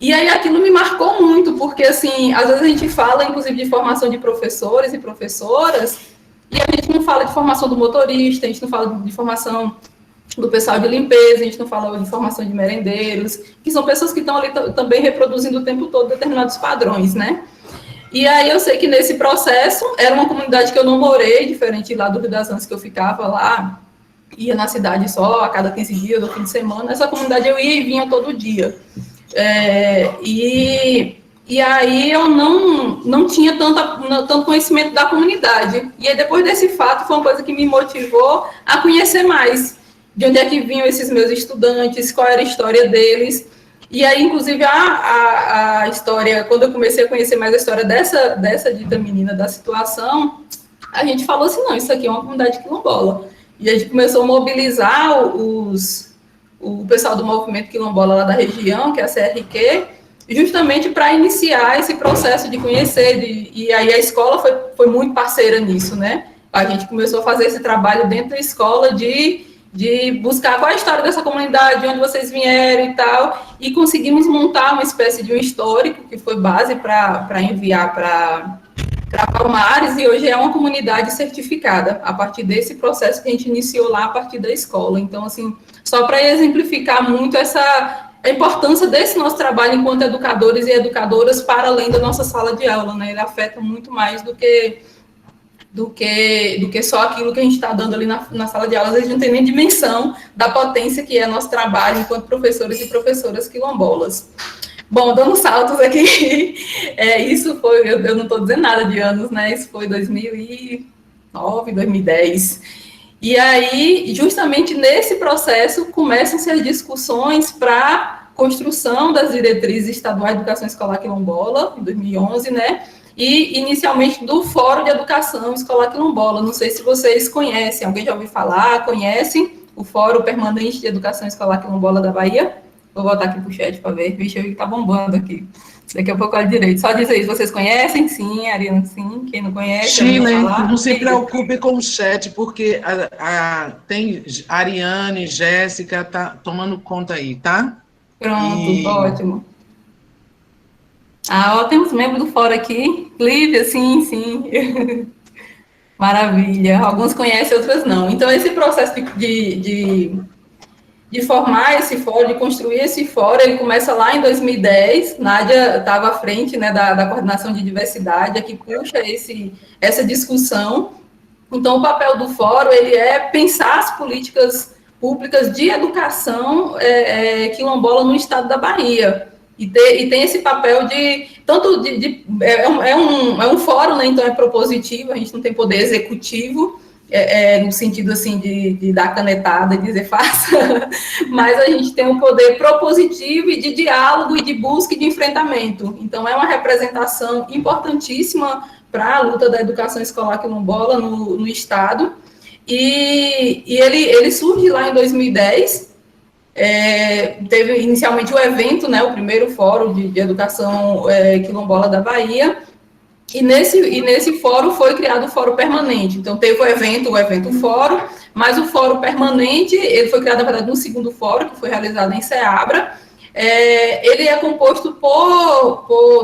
E aí aquilo me marcou muito, porque, assim, às vezes a gente fala, inclusive, de formação de professores e professoras, e a gente não fala de formação do motorista, a gente não fala de formação do pessoal de limpeza, a gente não fala de formação de merendeiros, que são pessoas que estão ali também reproduzindo o tempo todo determinados padrões, né? E aí eu sei que nesse processo, era uma comunidade que eu não morei, diferente lá do Rio das Anjas, que eu ficava lá, ia na cidade só, a cada 15 dias, no fim de semana, essa comunidade eu ia e vinha todo dia. E aí eu não tinha tanto conhecimento da comunidade. E aí, depois desse fato, foi uma coisa que me motivou a conhecer mais de onde é que vinham esses meus estudantes, qual era a história deles. E aí, inclusive, a história, quando eu comecei a conhecer mais a história dessa dita menina da situação, a gente falou assim, não, isso aqui é uma comunidade quilombola. E a gente começou a mobilizar o pessoal do movimento quilombola lá da região, que é a CRQ, justamente para iniciar esse processo de conhecer, e aí a escola foi muito parceira nisso, né? A gente começou a fazer esse trabalho dentro da escola de buscar qual é a história dessa comunidade, de onde vocês vieram e tal, e conseguimos montar uma espécie de um histórico, que foi base para enviar para Palmares, e hoje é uma comunidade certificada, a partir desse processo que a gente iniciou lá a partir da escola. Então, assim, só para exemplificar muito a importância desse nosso trabalho enquanto educadores e educadoras para além da nossa sala de aula, né? Ele afeta muito mais do que só aquilo que a gente está dando ali na sala de aula. Às vezes não tem nem dimensão da potência que é nosso trabalho enquanto professores e professoras quilombolas. Bom, dando saltos aqui, isso foi, eu não estou dizendo nada de anos, né? Isso foi 2009, 2010. E aí, justamente nesse processo, começam-se as discussões para construção das diretrizes estaduais de educação escolar quilombola, em 2011, né? E, inicialmente, do Fórum de Educação Escolar Quilombola. Não sei se vocês conhecem, alguém já ouviu falar, conhecem o Fórum Permanente de Educação Escolar Quilombola da Bahia? Vou voltar aqui para o chat para ver, vixe, está bombando aqui. Daqui a pouco eu olho direito. Só dizer isso, vocês conhecem? Sim, Ariana, sim. Quem não conhece... Chile, não se preocupe com o chat, porque tem Ariane, Jéssica, tá tomando conta aí, tá? Pronto, ótimo. Ó, temos membros do fórum aqui. Lívia, sim. Maravilha. Alguns conhecem, outros não. Então, esse processo de formar esse fórum, de construir esse fórum, ele começa lá em 2010. Nádia estava à frente, né, da coordenação de diversidade, que puxa essa discussão. Então, o papel do fórum, ele é pensar as políticas públicas de educação quilombola no estado da Bahia. E tem esse papel é um fórum, né, então é propositivo, a gente não tem poder executivo, no sentido, assim, de dar canetada e dizer faça, mas a gente tem um poder propositivo e de diálogo e de busca e de enfrentamento. Então, é uma representação importantíssima para a luta da educação escolar quilombola no Estado, e ele surge lá em 2010, teve inicialmente o evento, né, o primeiro fórum de educação quilombola da Bahia, e nesse fórum foi criado o fórum permanente. Então, teve o evento fórum, mas o fórum permanente, ele foi criado, na verdade, no segundo fórum, que foi realizado em Ceabra. Ele é composto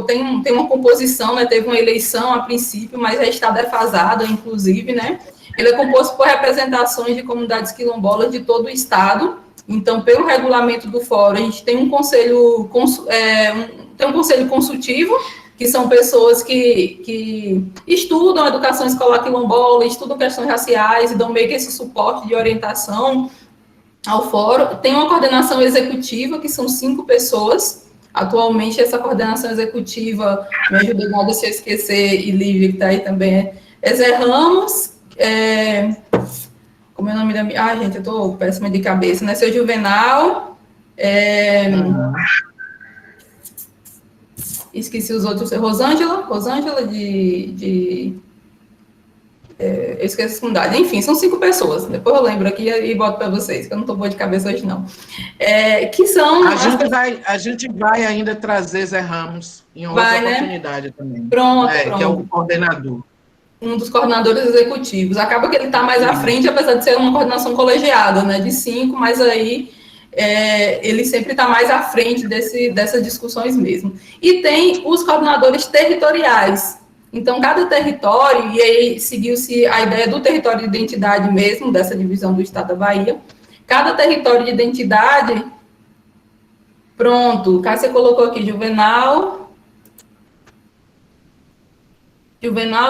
tem uma composição, né, teve uma eleição a princípio, mas já está defasada, inclusive, né? Ele é composto por representações de comunidades quilombolas de todo o estado. Então, pelo regulamento do fórum, a gente tem um conselho consultivo, que são pessoas que estudam a educação escolar quilombola, estudam questões raciais e dão meio que esse suporte de orientação ao fórum. Tem uma coordenação executiva, que são 5 pessoas. Atualmente, essa coordenação executiva, me ajuda nada se eu esquecer, e Lívia, que está aí também, é Zé Ramos, como é o nome da minha... Ah, gente, eu estou péssima de cabeça, né? Seu Juvenal, esqueci os outros, Rosângela eu esqueci a comunidade. Enfim, são 5 pessoas. Depois eu lembro aqui e boto para vocês, que eu não estou boa de cabeça hoje, não. Que são... A gente vai ainda trazer Zé Ramos em outra oportunidade, né? Também. Pronto. Que é o coordenador. Um dos coordenadores executivos. Acaba que ele está mais à frente, apesar de ser uma coordenação colegiada, né? De 5, mas aí... ele sempre está mais à frente dessas discussões mesmo. E tem os coordenadores territoriais. Então, cada território, e aí seguiu-se a ideia do território de identidade mesmo, dessa divisão do Estado da Bahia, cada território de identidade, pronto, Cássia colocou aqui Juvenal,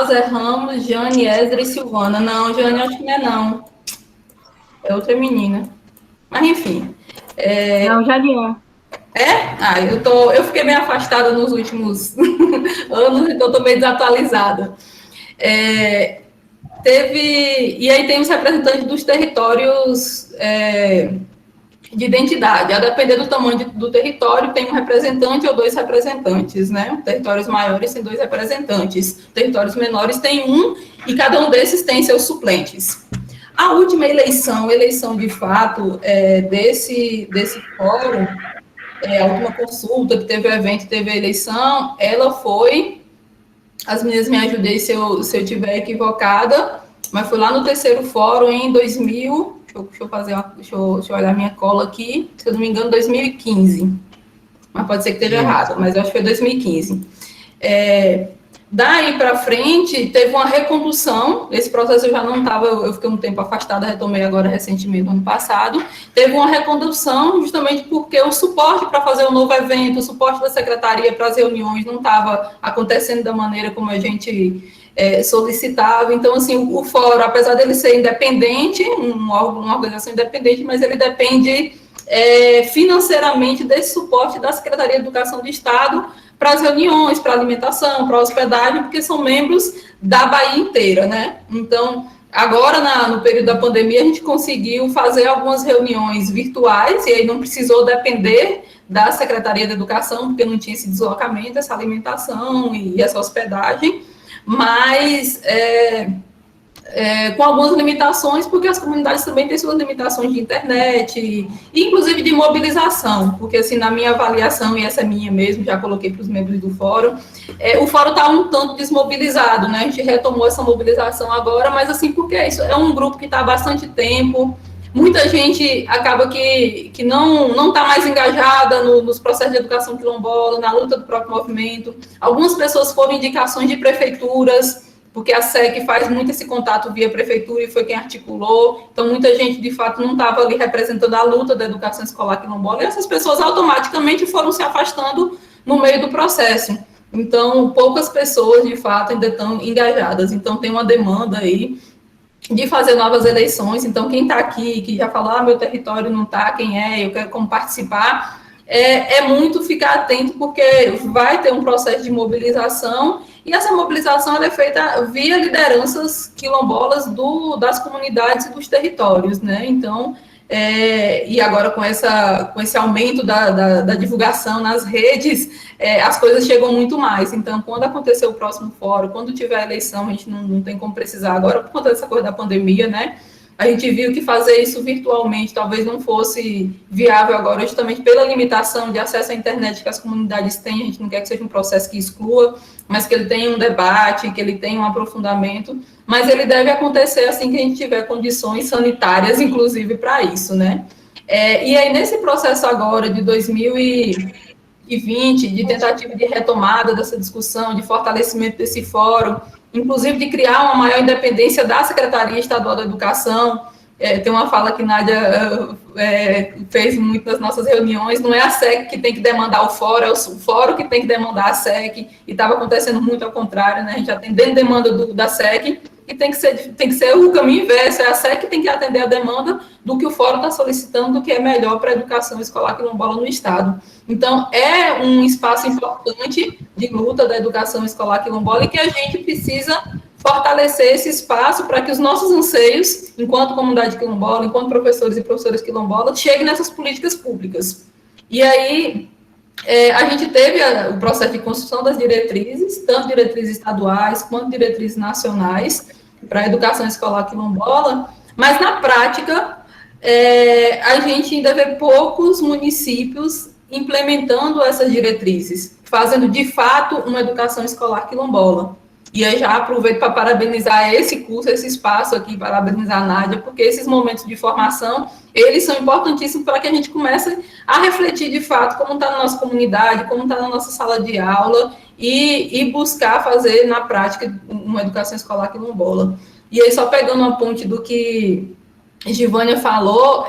Zé Ramos, Jane, Ezra e Silvana. Não, Jane, acho que não é não. É outra menina. Mas, enfim... Não, Janian. Eu fiquei meio afastada nos últimos anos, então estou meio desatualizada. E aí tem os representantes dos territórios de identidade. A depender do tamanho do território, tem um representante ou 2 representantes, né? Territórios maiores têm 2 representantes, territórios menores têm 1, e cada um desses tem seus suplentes. A última eleição de fato, desse fórum, a última consulta, que teve o evento, teve a eleição, ela foi, as meninas me ajudem se eu estiver equivocada, mas foi lá no 3º fórum em 2000, deixa eu olhar minha cola aqui, se eu não me engano, 2015, mas pode ser que esteja errado, mas eu acho que foi 2015. Daí para frente, teve uma recondução, esse processo eu já não estava, eu fiquei um tempo afastada, retomei agora recentemente, no ano passado, teve uma recondução justamente porque o suporte para fazer um novo evento, o suporte da secretaria para as reuniões não estava acontecendo da maneira como a gente solicitava. Então, assim, o fórum, apesar dele ser independente, uma organização independente, mas ele depende financeiramente desse suporte da Secretaria de Educação do Estado, para as reuniões, para a alimentação, para a hospedagem, porque são membros da Bahia inteira, né? Então, agora, no período da pandemia, a gente conseguiu fazer algumas reuniões virtuais, e aí não precisou depender da Secretaria de Educação, porque não tinha esse deslocamento, essa alimentação e essa hospedagem, mas com algumas limitações, porque as comunidades também têm suas limitações de internet, e inclusive de mobilização, porque, assim, na minha avaliação, e essa é minha mesmo, já coloquei para os membros do fórum, o fórum está um tanto desmobilizado, né? A gente retomou essa mobilização agora, mas, assim, porque isso é um grupo que está há bastante tempo, muita gente acaba que não está mais engajada nos processos de educação quilombola, na luta do próprio movimento. Algumas pessoas foram indicações de prefeituras, porque a SEC faz muito esse contato via prefeitura e foi quem articulou. Então, muita gente, de fato, não estava ali representando a luta da educação escolar quilombola, e essas pessoas automaticamente foram se afastando no meio do processo. Então, poucas pessoas, de fato, ainda estão engajadas. Então, tem uma demanda aí de fazer novas eleições. Então, quem está aqui, que já falou, meu território não está, quem é, eu quero como participar, é muito ficar atento, porque vai ter um processo de mobilização, e essa mobilização ela é feita via lideranças quilombolas das comunidades e dos territórios, né? Então, e agora com esse aumento da divulgação nas redes, as coisas chegam muito mais. Então, quando acontecer o próximo fórum, quando tiver a eleição, a gente não tem como precisar agora, por conta dessa coisa da pandemia, né? A gente viu que fazer isso virtualmente talvez não fosse viável agora, justamente pela limitação de acesso à internet que as comunidades têm. A gente não quer que seja um processo que exclua, mas que ele tenha um debate, que ele tenha um aprofundamento, mas ele deve acontecer assim que a gente tiver condições sanitárias, inclusive, para isso, né? E aí, nesse processo agora de 2020, de tentativa de retomada dessa discussão, de fortalecimento desse fórum, inclusive de criar uma maior independência da Secretaria Estadual da Educação. Tem uma fala que Nádia fez muito nas nossas reuniões, não é a SEC que tem que demandar o fórum, é o fórum que tem que demandar a SEC, e estava acontecendo muito ao contrário, né? A gente atendendo demanda da SEC, e tem que ser o caminho inverso, é a SEC que tem que atender a demanda do que o fórum está solicitando, do que é melhor para a educação escolar quilombola no Estado. Então, é um espaço importante de luta da educação escolar quilombola, e que a gente precisa fortalecer esse espaço para que os nossos anseios, enquanto comunidade quilombola, enquanto professores e professoras quilombolas, cheguem nessas políticas públicas. E aí, a gente teve o processo de construção das diretrizes, tanto diretrizes estaduais quanto diretrizes nacionais, para a educação escolar quilombola, mas, na prática, a gente ainda vê poucos municípios implementando essas diretrizes, fazendo, de fato, uma educação escolar quilombola. E aí já aproveito para parabenizar esse curso, esse espaço aqui, parabenizar a Nádia, porque esses momentos de formação, eles são importantíssimos para que a gente comece a refletir, de fato, como está na nossa comunidade, como está na nossa sala de aula, e buscar fazer, na prática, uma educação escolar quilombola. E aí, só pegando uma ponte do que Givânia falou,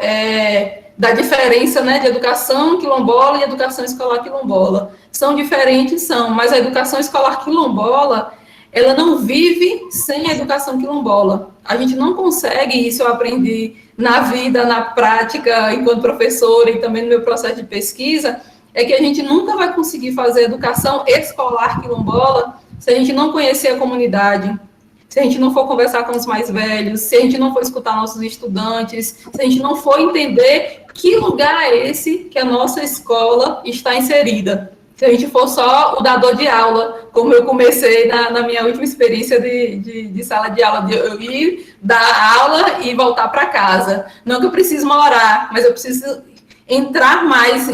da diferença, né, de educação quilombola e educação escolar quilombola. São diferentes, mas a educação escolar quilombola, ela não vive sem a educação quilombola. A gente não consegue, isso eu aprendi na vida, na prática, enquanto professora e também no meu processo de pesquisa, é que a gente nunca vai conseguir fazer educação escolar quilombola se a gente não conhecer a comunidade, se a gente não for conversar com os mais velhos, se a gente não for escutar nossos estudantes, se a gente não for entender que lugar é esse que a nossa escola está inserida. Se a gente for só o dador de aula, como eu comecei na minha última experiência de sala de aula, de eu ir dar aula e voltar para casa. Não que eu precise morar, mas eu preciso entrar mais,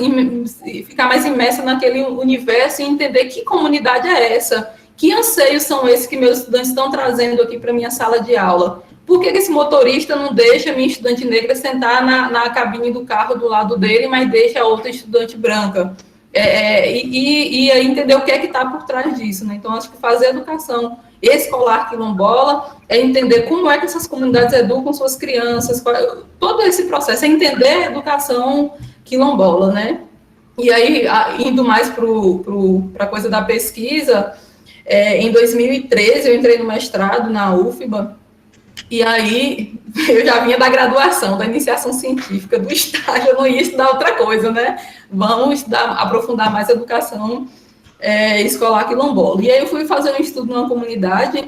ficar mais imersa naquele universo e entender que comunidade é essa, que anseios são esses que meus estudantes estão trazendo aqui para a minha sala de aula. Por que esse motorista não deixa a minha estudante negra sentar na cabine do carro do lado dele, mas deixa a outra estudante branca? E aí entender o que é que está por trás disso, né? Então, acho que fazer educação escolar quilombola é entender como é que essas comunidades educam suas crianças, todo esse processo, é entender a educação quilombola, né? E aí, indo mais para a coisa da pesquisa, em 2013 eu entrei no mestrado na UFBA, e aí eu já vinha da graduação, da iniciação científica, do estágio, eu não ia estudar outra coisa, né? Vamos aprofundar mais a educação escolar quilombola. E aí eu fui fazer um estudo numa comunidade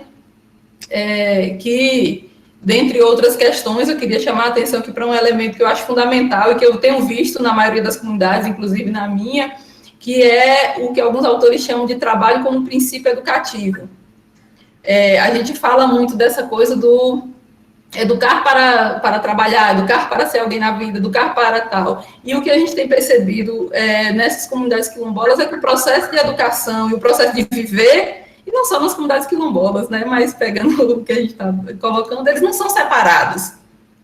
que, dentre outras questões, eu queria chamar a atenção aqui para um elemento que eu acho fundamental e que eu tenho visto na maioria das comunidades, inclusive na minha, que é o que alguns autores chamam de trabalho como princípio educativo. A gente fala muito dessa coisa do educar para trabalhar, educar para ser alguém na vida, educar para tal. E o que a gente tem percebido nessas comunidades quilombolas é que o processo de educação e o processo de viver, e não só nas comunidades quilombolas, né, mas pegando o que a gente está colocando, eles não são separados.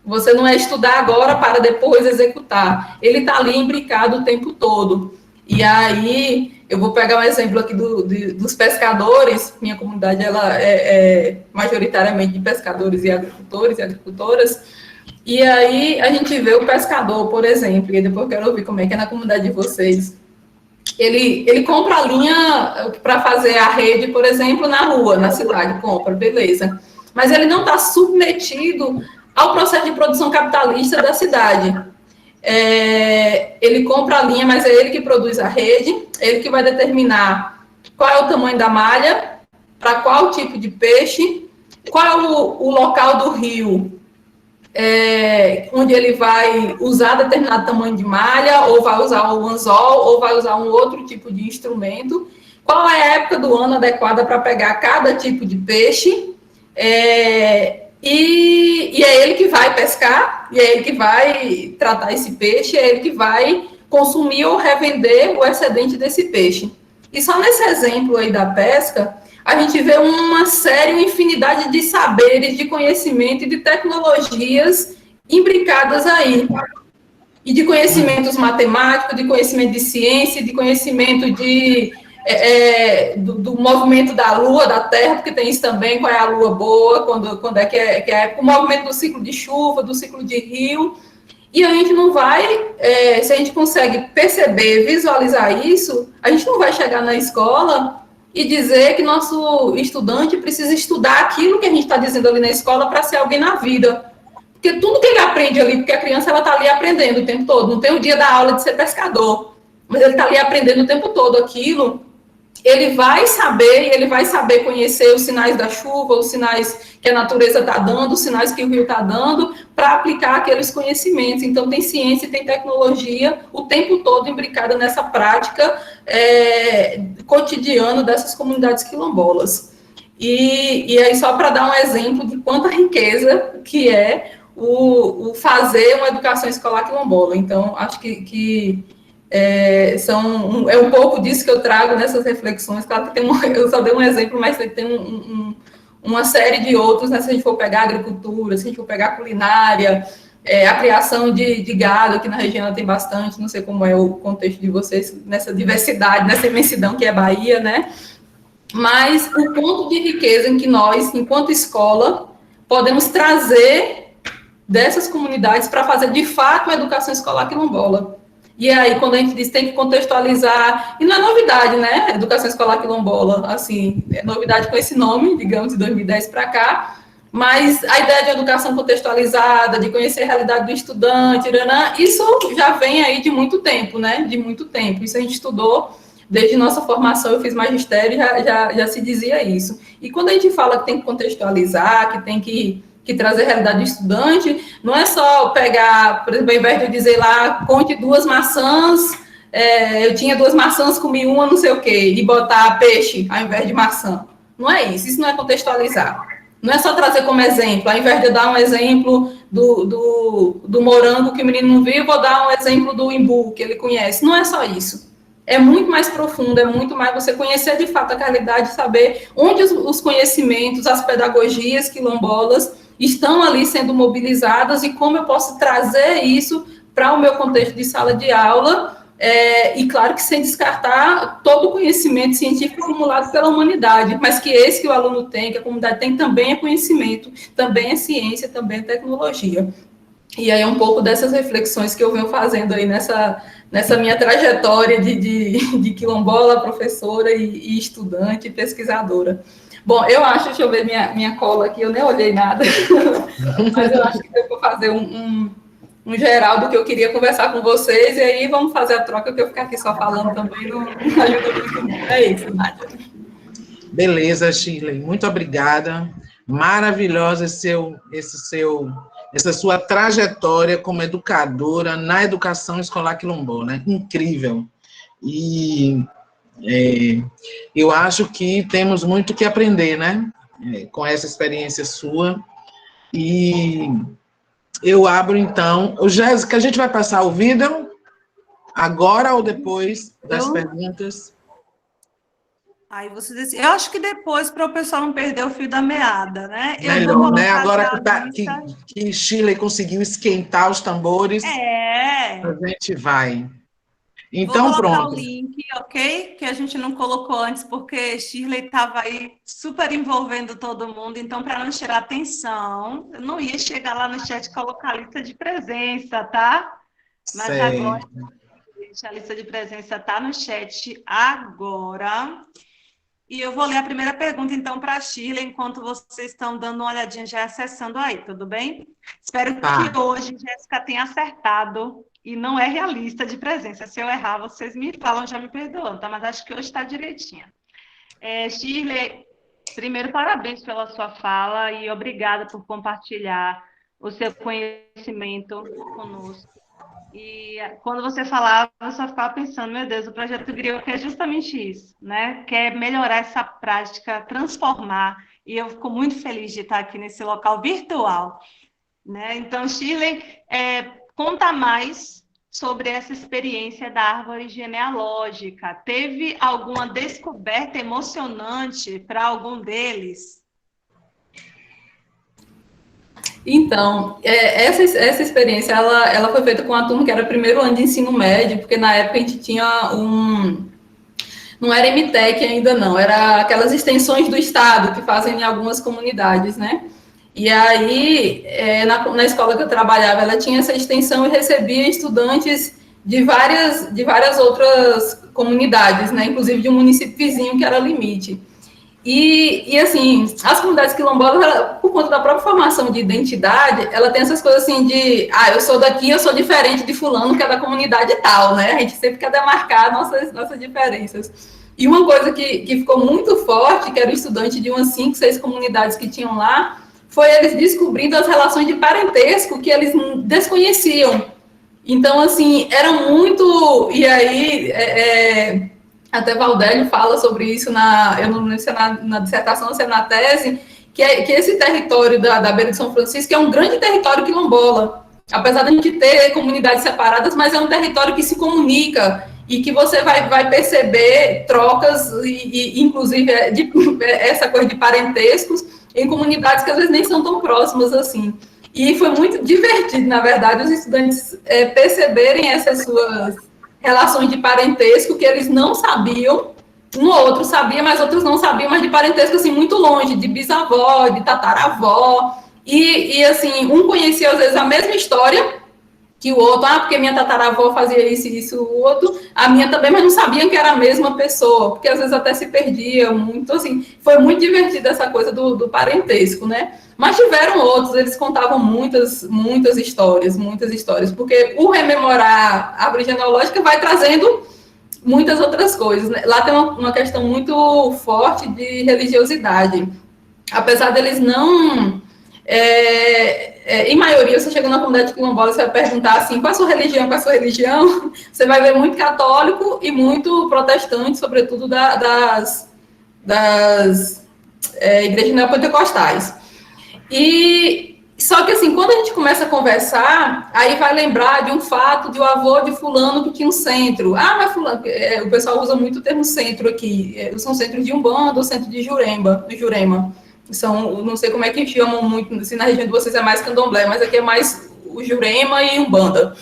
Você não é estudar agora para depois executar. Ele está ali imbricado o tempo todo. E aí, eu vou pegar um exemplo aqui dos pescadores. Minha comunidade ela é majoritariamente de pescadores e agricultoras. E aí, a gente vê o pescador, por exemplo, e depois eu quero ouvir como é que é na comunidade de vocês. Ele compra a linha para fazer a rede, por exemplo, na rua, na cidade, compra, beleza. Mas ele não está submetido ao processo de produção capitalista da cidade. Ele compra a linha, mas é ele que produz a rede, é ele que vai determinar qual é o tamanho da malha, para qual tipo de peixe, qual é o local do rio onde ele vai usar determinado tamanho de malha, ou vai usar o anzol, ou vai usar um outro tipo de instrumento, qual é a época do ano adequada para pegar cada tipo de peixe, e é ele que vai pescar, e é ele que vai tratar esse peixe, é ele que vai consumir ou revender o excedente desse peixe. E só nesse exemplo aí da pesca, a gente vê uma série, uma infinidade de saberes, de conhecimento e de tecnologias imbricadas aí. E de conhecimentos matemáticos, de conhecimento de ciência, de conhecimento do movimento da Lua, da Terra, porque tem isso também, qual é a Lua boa, quando é que é o movimento do ciclo de chuva, do ciclo de rio. E a gente não vai, se a gente consegue perceber, visualizar isso, a gente não vai chegar na escola e dizer que nosso estudante precisa estudar aquilo que a gente está dizendo ali na escola para ser alguém na vida. Porque tudo que ele aprende ali, porque a criança está ali aprendendo o tempo todo, não tem o dia da aula de ser pescador, mas ele está ali aprendendo o tempo todo aquilo, ele vai saber conhecer os sinais da chuva, os sinais que a natureza está dando, os sinais que o rio está dando, para aplicar aqueles conhecimentos. Então, tem ciência e tem tecnologia o tempo todo imbricada nessa prática cotidiana dessas comunidades quilombolas. E aí, só para dar um exemplo de quanta riqueza que é o fazer uma educação escolar quilombola. Então, acho que é um pouco disso que eu trago nessas reflexões. Claro que eu só dei um exemplo, mas tem uma série de outros, né? Se a gente for pegar agricultura, se a gente for pegar culinária, a criação de gado, aqui na região tem bastante, não sei como é o contexto de vocês, nessa diversidade, nessa imensidão que é Bahia, né? Mas o ponto de riqueza em que nós, enquanto escola, podemos trazer dessas comunidades para fazer, de fato, a educação escolar quilombola. E aí, quando a gente diz que tem que contextualizar, e não é novidade, né? Educação escolar quilombola, assim, é novidade com esse nome, digamos, de 2010 para cá, mas a ideia de educação contextualizada, de conhecer a realidade do estudante, isso já vem aí de muito tempo, né? De muito tempo. Isso a gente estudou desde nossa formação, eu fiz magistério, já se dizia isso. E quando a gente fala que tem que contextualizar, que tem que trazer a realidade do estudante, não é só pegar, por exemplo, ao invés de eu dizer lá, conte 2 maçãs, eu tinha 2 maçãs, comi uma, não sei o quê, e botar peixe ao invés de maçã. Não é isso não é contextualizar. Não é só trazer como exemplo, ao invés de eu dar um exemplo do morango que o menino não viu, eu vou dar um exemplo do imbu, que ele conhece. Não é só isso. É muito mais profundo, é muito mais você conhecer de fato a realidade, saber onde os conhecimentos, as pedagogias quilombolas estão ali sendo mobilizadas e como eu posso trazer isso para o meu contexto de sala de aula, e claro que sem descartar todo o conhecimento científico acumulado pela humanidade, mas que esse que o aluno tem, que a comunidade tem, também é conhecimento, também é ciência, também é tecnologia. E aí é um pouco dessas reflexões que eu venho fazendo aí nessa minha trajetória de quilombola, professora e estudante e pesquisadora. Bom, eu acho, deixa eu ver minha cola aqui, eu nem olhei nada, mas eu acho que eu vou fazer um geral do que eu queria conversar com vocês, e aí vamos fazer a troca, que eu ficar aqui só falando também não ajuda muito. É isso, Nádia. Beleza, Shirley, muito obrigada. Maravilhosa essa sua trajetória como educadora na educação escolar quilombola, incrível. E eu acho que temos muito que aprender, né? Com essa experiência sua. E eu abro, então... Jéssica, a gente vai passar o vídeo agora ou depois das perguntas? Aí você disse, eu acho que depois, para o pessoal não perder o fio da meada, né? Melhor, né? Agora que Shirley conseguiu esquentar os tambores, a gente vai. Então, vou colocar pronto. o link, ok? Que a gente não colocou antes, porque Shirley estava aí super envolvendo todo mundo, então, para não tirar atenção, eu não ia chegar lá no chat e colocar a lista de presença, tá? Mas Certo. agora, a lista de presença está no chat agora. E eu vou ler a primeira pergunta, então, para a Shirley, enquanto vocês estão dando uma olhadinha, já acessando aí, tudo bem? Espero que hoje Jéssica tenha acertado e não é realista de presença. Se eu errar, vocês me falam, já me perdoam, tá? Mas acho que hoje está direitinho. Shirley, primeiro, parabéns pela sua fala e obrigada por compartilhar o seu conhecimento conosco. E quando você falava, eu só ficava pensando, meu Deus, o Projeto Griot é justamente isso, né? Quer melhorar essa prática, transformar, e eu fico muito feliz de estar aqui nesse local virtual, né? Então, Shirley, conta mais sobre essa experiência da árvore genealógica. Teve alguma descoberta emocionante para algum deles? Então, essa experiência, ela foi feita com a turma que era primeiro ano de ensino médio, porque na época a gente tinha não era MTEC ainda não, era aquelas extensões do Estado que fazem em algumas comunidades, né? E aí, na escola que eu trabalhava, ela tinha essa extensão e recebia estudantes de várias outras comunidades, né? Inclusive de um município vizinho que era Limite. E assim, as comunidades quilombolas, por conta da própria formação de identidade, ela tem essas coisas assim de, eu sou daqui, eu sou diferente de fulano, que é da comunidade tal, né? A gente sempre quer demarcar nossas diferenças. E uma coisa que ficou muito forte, que era o estudante de umas 5, 6 comunidades que tinham lá, foi eles descobrindo as relações de parentesco que eles desconheciam. Então, assim, era muito... E aí... Até Valdélio fala sobre isso na dissertação, ou na tese, que esse território da Beira de São Francisco é um grande território quilombola. Apesar de a gente ter comunidades separadas, mas é um território que se comunica e que você vai perceber trocas, e inclusive essa coisa de parentescos, em comunidades que às vezes nem são tão próximas assim. E foi muito divertido, na verdade, os estudantes perceberem essas suas relações de parentesco que eles não sabiam, um ou outro sabia, mas outros não sabiam, mas de parentesco assim, muito longe, de bisavó, de tataravó, e assim, um conhecia às vezes a mesma história que o outro, porque minha tataravó fazia isso, o outro, a minha também, mas não sabiam que era a mesma pessoa, porque às vezes até se perdia muito, assim, foi muito divertido essa coisa do parentesco, né? Mas tiveram outros, eles contavam muitas histórias, porque o rememorar a árvore genealógica vai trazendo muitas outras coisas, né? Lá tem uma questão muito forte de religiosidade. Apesar deles não... em maioria, você chega na comunidade quilombola, você vai perguntar assim, qual é a sua religião? Você vai ver muito católico e muito protestante, sobretudo das igrejas neopentecostais. E só que assim, quando a gente começa a conversar, aí vai lembrar de um fato de o avô de fulano que tinha um centro. Mas fulano, o pessoal usa muito o termo centro aqui. São centros de Umbanda ou centro de Jurema. Não sei como é que chamam muito, se na região de vocês é mais candomblé, mas aqui é mais o Jurema e Umbanda.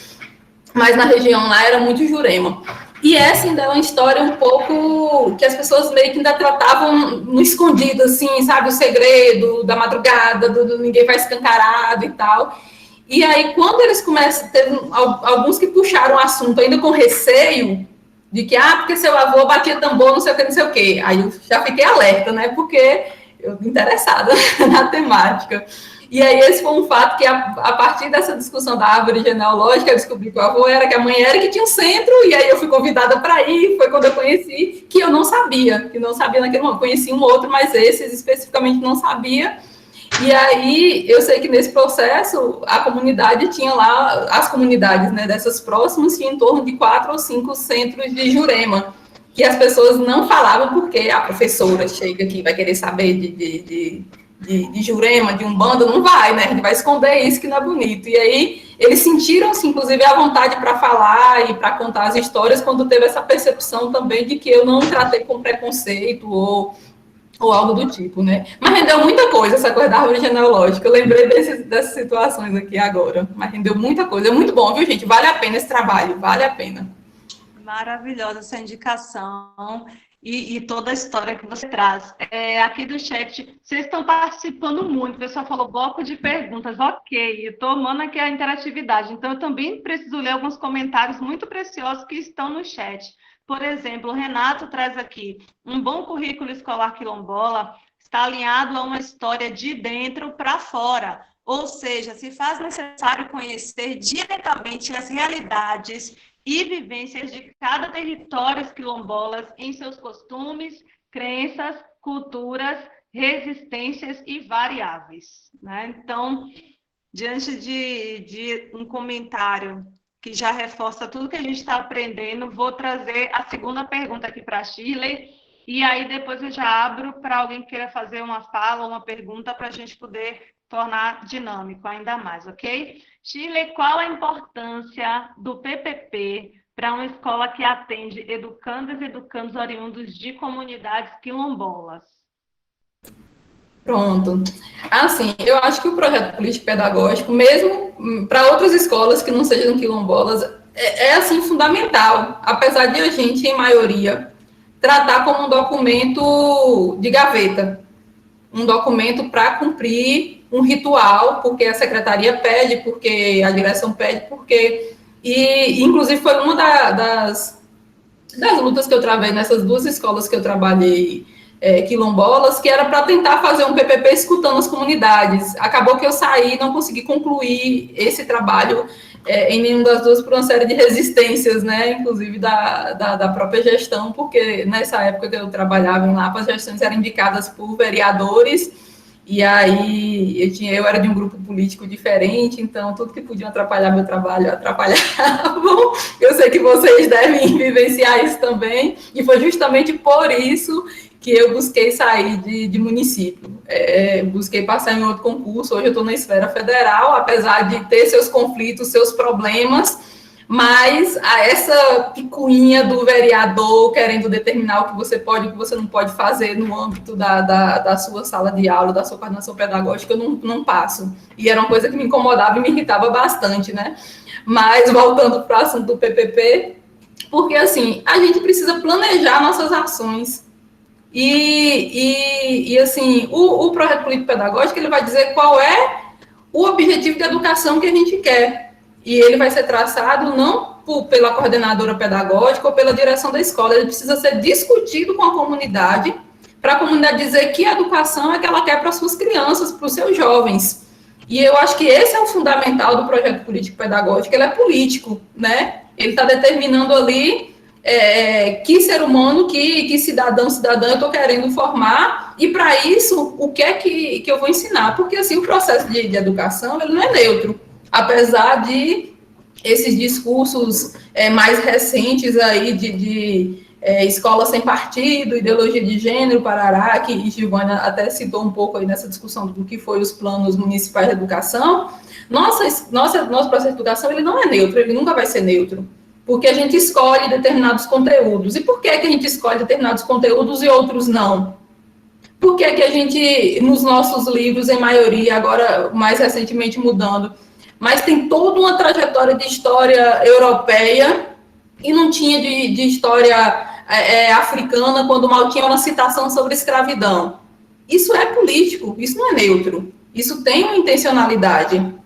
Mas na região lá era muito Jurema. E essa ainda é uma história um pouco que as pessoas meio que ainda tratavam no escondido, assim, sabe? O segredo da madrugada, do ninguém vai escancarado e tal. E aí, quando eles começam, teve alguns que puxaram o assunto ainda com receio, de que, porque seu avô batia tambor, não sei o quê. Aí eu já fiquei alerta, né? Porque eu interessada na temática. E aí esse foi um fato que, a partir dessa discussão da árvore genealógica, eu descobri que o avô era, que a mãe era, que tinha um centro, e aí eu fui convidada para ir, foi quando eu conheci, que eu não sabia naquele momento. Conheci um outro, mas esses especificamente não sabia. E aí eu sei que nesse processo a comunidade tinha lá, as comunidades, né, dessas próximas, tinha em torno de 4 ou 5 centros de Jurema, que as pessoas não falavam porque a professora chega aqui vai querer saber de Jurema, de Umbanda, não vai, né? A gente vai esconder isso que não é bonito. E aí, eles sentiram-se, inclusive, à vontade para falar e para contar as histórias quando teve essa percepção também de que eu não tratei com preconceito ou algo do tipo, né? Mas rendeu muita coisa, essa coisa da árvore genealógica. Eu lembrei dessas situações aqui agora, mas rendeu muita coisa. É muito bom, viu, gente? Vale a pena esse trabalho, vale a pena. Maravilhosa essa indicação e toda a história que você traz. Aqui do chat, vocês estão participando muito, o pessoal falou bloco de perguntas, ok, eu estou amando aqui a interatividade, então eu também preciso ler alguns comentários muito preciosos que estão no chat. Por exemplo, o Renato traz aqui, um bom currículo escolar quilombola está alinhado a uma história de dentro para fora, ou seja, se faz necessário conhecer diretamente as realidades e vivências de cada território quilombolas em seus costumes, crenças, culturas, resistências e variáveis, né? Então, diante de um comentário que já reforça tudo que a gente está aprendendo, vou trazer a segunda pergunta aqui para a Shirley, e aí depois eu já abro para alguém que queira fazer uma fala ou uma pergunta para a gente poder tornar dinâmico ainda mais, ok? Shirley, qual a importância do PPP para uma escola que atende educandas e educandos oriundos de comunidades quilombolas? Pronto. Assim, eu acho que o projeto político-pedagógico, mesmo para outras escolas que não sejam quilombolas, assim, fundamental, apesar de a gente, em maioria, tratar como um documento de gaveta, um documento para cumprir um ritual, porque a secretaria pede, porque a direção pede, porque... E, inclusive, foi uma das lutas que eu travei nessas duas escolas que eu trabalhei, quilombolas, que era para tentar fazer um PPP escutando as comunidades. Acabou que eu saí e não consegui concluir esse trabalho em nenhuma das duas por uma série de resistências, né, inclusive da própria gestão, porque nessa época que eu trabalhava em Lapa, as gestões eram indicadas por vereadores, e aí eu era de um grupo político diferente, então tudo que podia atrapalhar meu trabalho, atrapalhavam. Eu sei que vocês devem vivenciar isso também, e foi justamente por isso que eu busquei sair de município. Busquei passar em outro concurso, hoje eu estou na esfera federal, apesar de ter seus conflitos, seus problemas, mas essa picuinha do vereador querendo determinar o que você pode e o que você não pode fazer no âmbito da sua sala de aula, da sua coordenação pedagógica, eu não passo. E era uma coisa que me incomodava e me irritava bastante, né? Mas, voltando para o assunto do PPP, porque, assim, a gente precisa planejar nossas ações. E assim, o projeto político-pedagógico, ele vai dizer qual é o objetivo de educação que a gente quer. E ele vai ser traçado não pela coordenadora pedagógica ou pela direção da escola, ele precisa ser discutido com a comunidade, para a comunidade dizer que educação é que ela quer para suas crianças, para os seus jovens. E eu acho que esse é o fundamental do projeto político-pedagógico, ele é político, né? Ele está determinando ali que ser humano, que cidadã eu estou querendo formar, e para isso, o que é que eu vou ensinar? Porque, assim, o processo de educação, ele não é neutro, apesar de esses discursos mais recentes aí de escola sem partido, ideologia de gênero, parará, que Giovana até citou um pouco aí nessa discussão do que foi os planos municipais de educação. Nosso processo de educação, ele não é neutro, ele nunca vai ser neutro, porque a gente escolhe determinados conteúdos. E por que a gente escolhe determinados conteúdos e outros não? Por que a gente, nos nossos livros, em maioria, agora mais recentemente mudando, mas tem toda uma trajetória de história europeia e não tinha de história africana, quando mal tinha uma citação sobre escravidão? Isso é político, isso não é neutro, isso tem uma intencionalidade.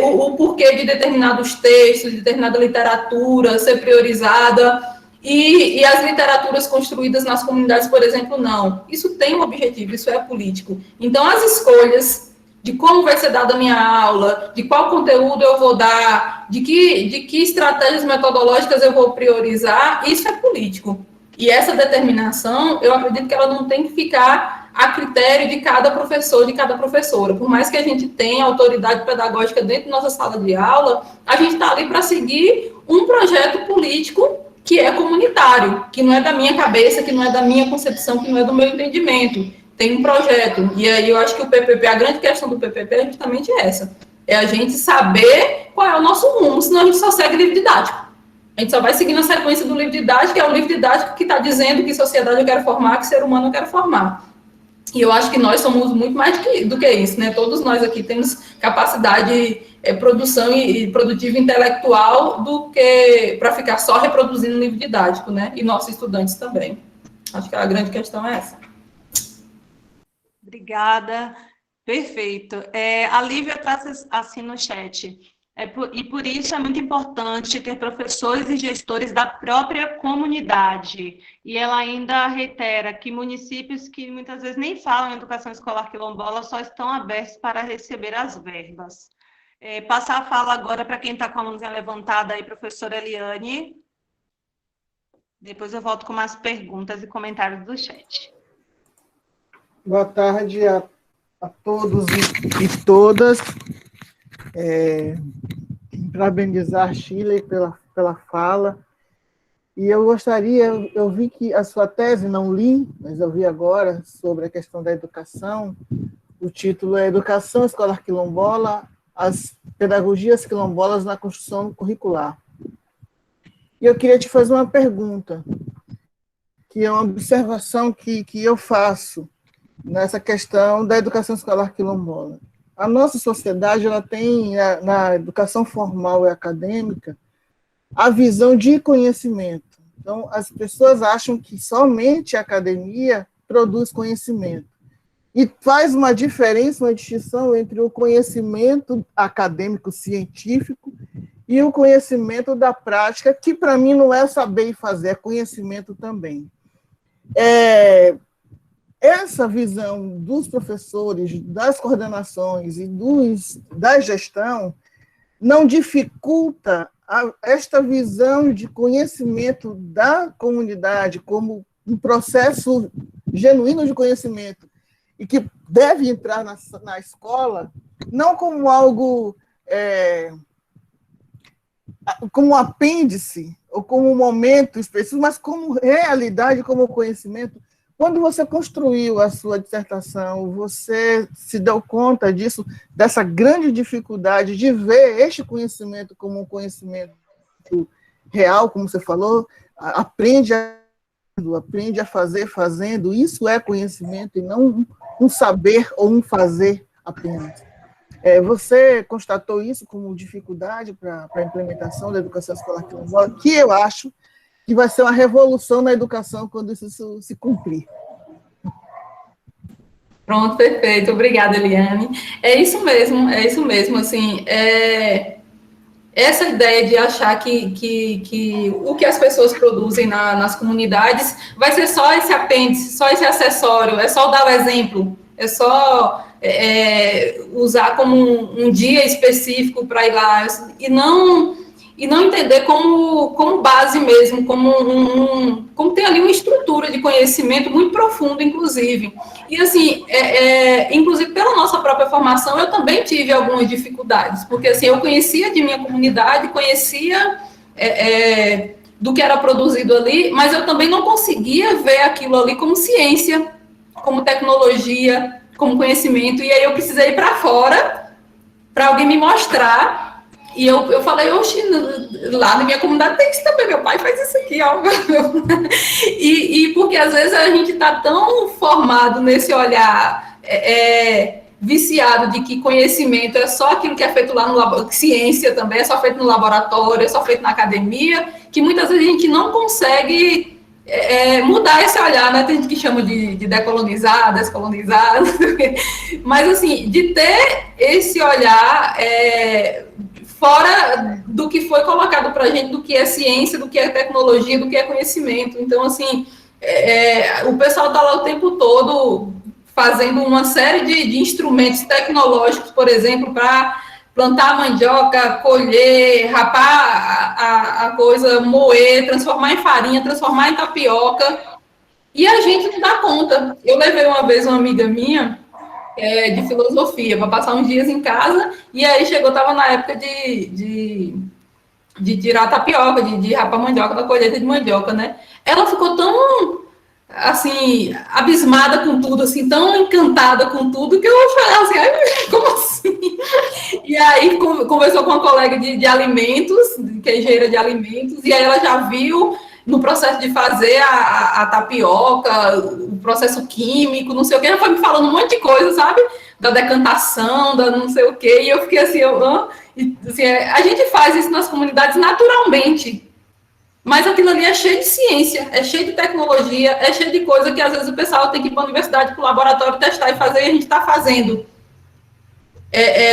O porquê de determinados textos, de determinada literatura ser priorizada e as literaturas construídas nas comunidades, por exemplo, não. Isso tem um objetivo, isso é político. Então, as escolhas de como vai ser dada a minha aula, de qual conteúdo eu vou dar, de que estratégias metodológicas eu vou priorizar, isso é político. E essa determinação, eu acredito que ela não tem que ficar a critério de cada professor, de cada professora. Por mais que a gente tenha autoridade pedagógica dentro da nossa sala de aula, a gente está ali para seguir um projeto político que é comunitário, que não é da minha cabeça, que não é da minha concepção, que não é do meu entendimento, tem um projeto. E aí eu acho que o PPP, a grande questão do PPP é justamente essa. É a gente saber qual é o nosso rumo, senão a gente só segue livro didático. A gente só vai seguindo a sequência do livro didático, que é o livro didático que está dizendo que sociedade eu quero formar, que ser humano eu quero formar. E eu acho que nós somos muito mais do que isso, né? Todos nós aqui temos capacidade, produção e produtiva intelectual do que para ficar só reproduzindo livro didático, né? E nossos estudantes também. Acho que a grande questão é essa. Obrigada. Perfeito. A Lívia traz assim no chat. E por isso é muito importante ter professores e gestores da própria comunidade. E ela ainda reitera que municípios que muitas vezes nem falam em educação escolar quilombola só estão abertos para receber as verbas. Passar a fala agora para quem está com a mãozinha levantada aí, professora Eliane. Depois eu volto com mais perguntas e comentários do chat. Boa tarde a todos e todas. Parabenizar a Shirley pela fala. E eu gostaria, eu vi que a sua tese, não li, mas eu vi agora, sobre a questão da educação. O título é Educação Escolar Quilombola, as pedagogias quilombolas na construção curricular. E eu queria te fazer uma pergunta, que é uma observação que eu faço nessa questão da educação escolar quilombola. A nossa sociedade ela tem, na educação formal e acadêmica, a visão de conhecimento. Então, as pessoas acham que somente a academia produz conhecimento. E faz uma diferença, uma distinção entre o conhecimento acadêmico, científico, e o conhecimento da prática, que para mim não é saber e fazer, é conhecimento também. Essa visão dos professores, das coordenações e da gestão não dificulta esta visão de conhecimento da comunidade como um processo genuíno de conhecimento e que deve entrar na escola, não como algo, como um apêndice ou como um momento específico, mas como realidade, como conhecimento. Quando você construiu a sua dissertação, você se deu conta disso, dessa grande dificuldade de ver este conhecimento como um conhecimento real, como você falou, aprende a fazer fazendo, isso é conhecimento e não um saber ou um fazer apenas. Você constatou isso como dificuldade para a implementação da educação escolar quilombola, que eu acho que vai ser uma revolução na educação quando isso se cumprir. Pronto, perfeito. Obrigada, Eliane. É isso mesmo, assim, essa ideia de achar que o que as pessoas produzem nas comunidades vai ser só esse apêndice, só esse acessório, é só dar o exemplo, é só usar como um dia específico para ir lá, e não entender como base mesmo, como tem ali uma estrutura de conhecimento muito profunda, inclusive. E, assim, inclusive, pela nossa própria formação, eu também tive algumas dificuldades, porque, assim, eu conhecia de minha comunidade, conhecia do que era produzido ali, mas eu também não conseguia ver aquilo ali como ciência, como tecnologia, como conhecimento, e aí eu precisei ir para fora para alguém me mostrar. E eu falei, oxe, lá na minha comunidade tem isso também, meu pai faz isso aqui, ó. E porque às vezes a gente está tão formado nesse olhar viciado de que conhecimento é só aquilo que é feito lá no laboratório, ciência também é só feito no laboratório, é só feito na academia, que muitas vezes a gente não consegue mudar esse olhar, né? Tem gente que chama de decolonizar, descolonizar, mas assim, de ter esse olhar fora do que foi colocado para a gente, do que é ciência, do que é tecnologia, do que é conhecimento. Então, assim, o pessoal está lá o tempo todo fazendo uma série de instrumentos tecnológicos, por exemplo, para plantar a mandioca, colher, rapar a coisa, moer, transformar em farinha, transformar em tapioca, e a gente não dá conta. Eu levei uma vez uma amiga minha de filosofia, para passar uns dias em casa, e aí estava na época de tirar a tapioca, de rapar mandioca, da colheita de mandioca, né? Ela ficou tão assim, abismada com tudo, assim, tão encantada com tudo, que eu falei assim, ai, como assim? E aí conversou com uma colega de alimentos, que é engenheira de alimentos, e aí ela já viu no processo de fazer a tapioca, o processo químico, não sei o que, ela foi me falando um monte de coisa, sabe? Da decantação, da não sei o que, e eu fiquei assim, assim, a gente faz isso nas comunidades naturalmente, mas aquilo ali é cheio de ciência, é cheio de tecnologia, é cheio de coisa que às vezes o pessoal tem que ir para a universidade, para o laboratório testar e fazer, e a gente está fazendo.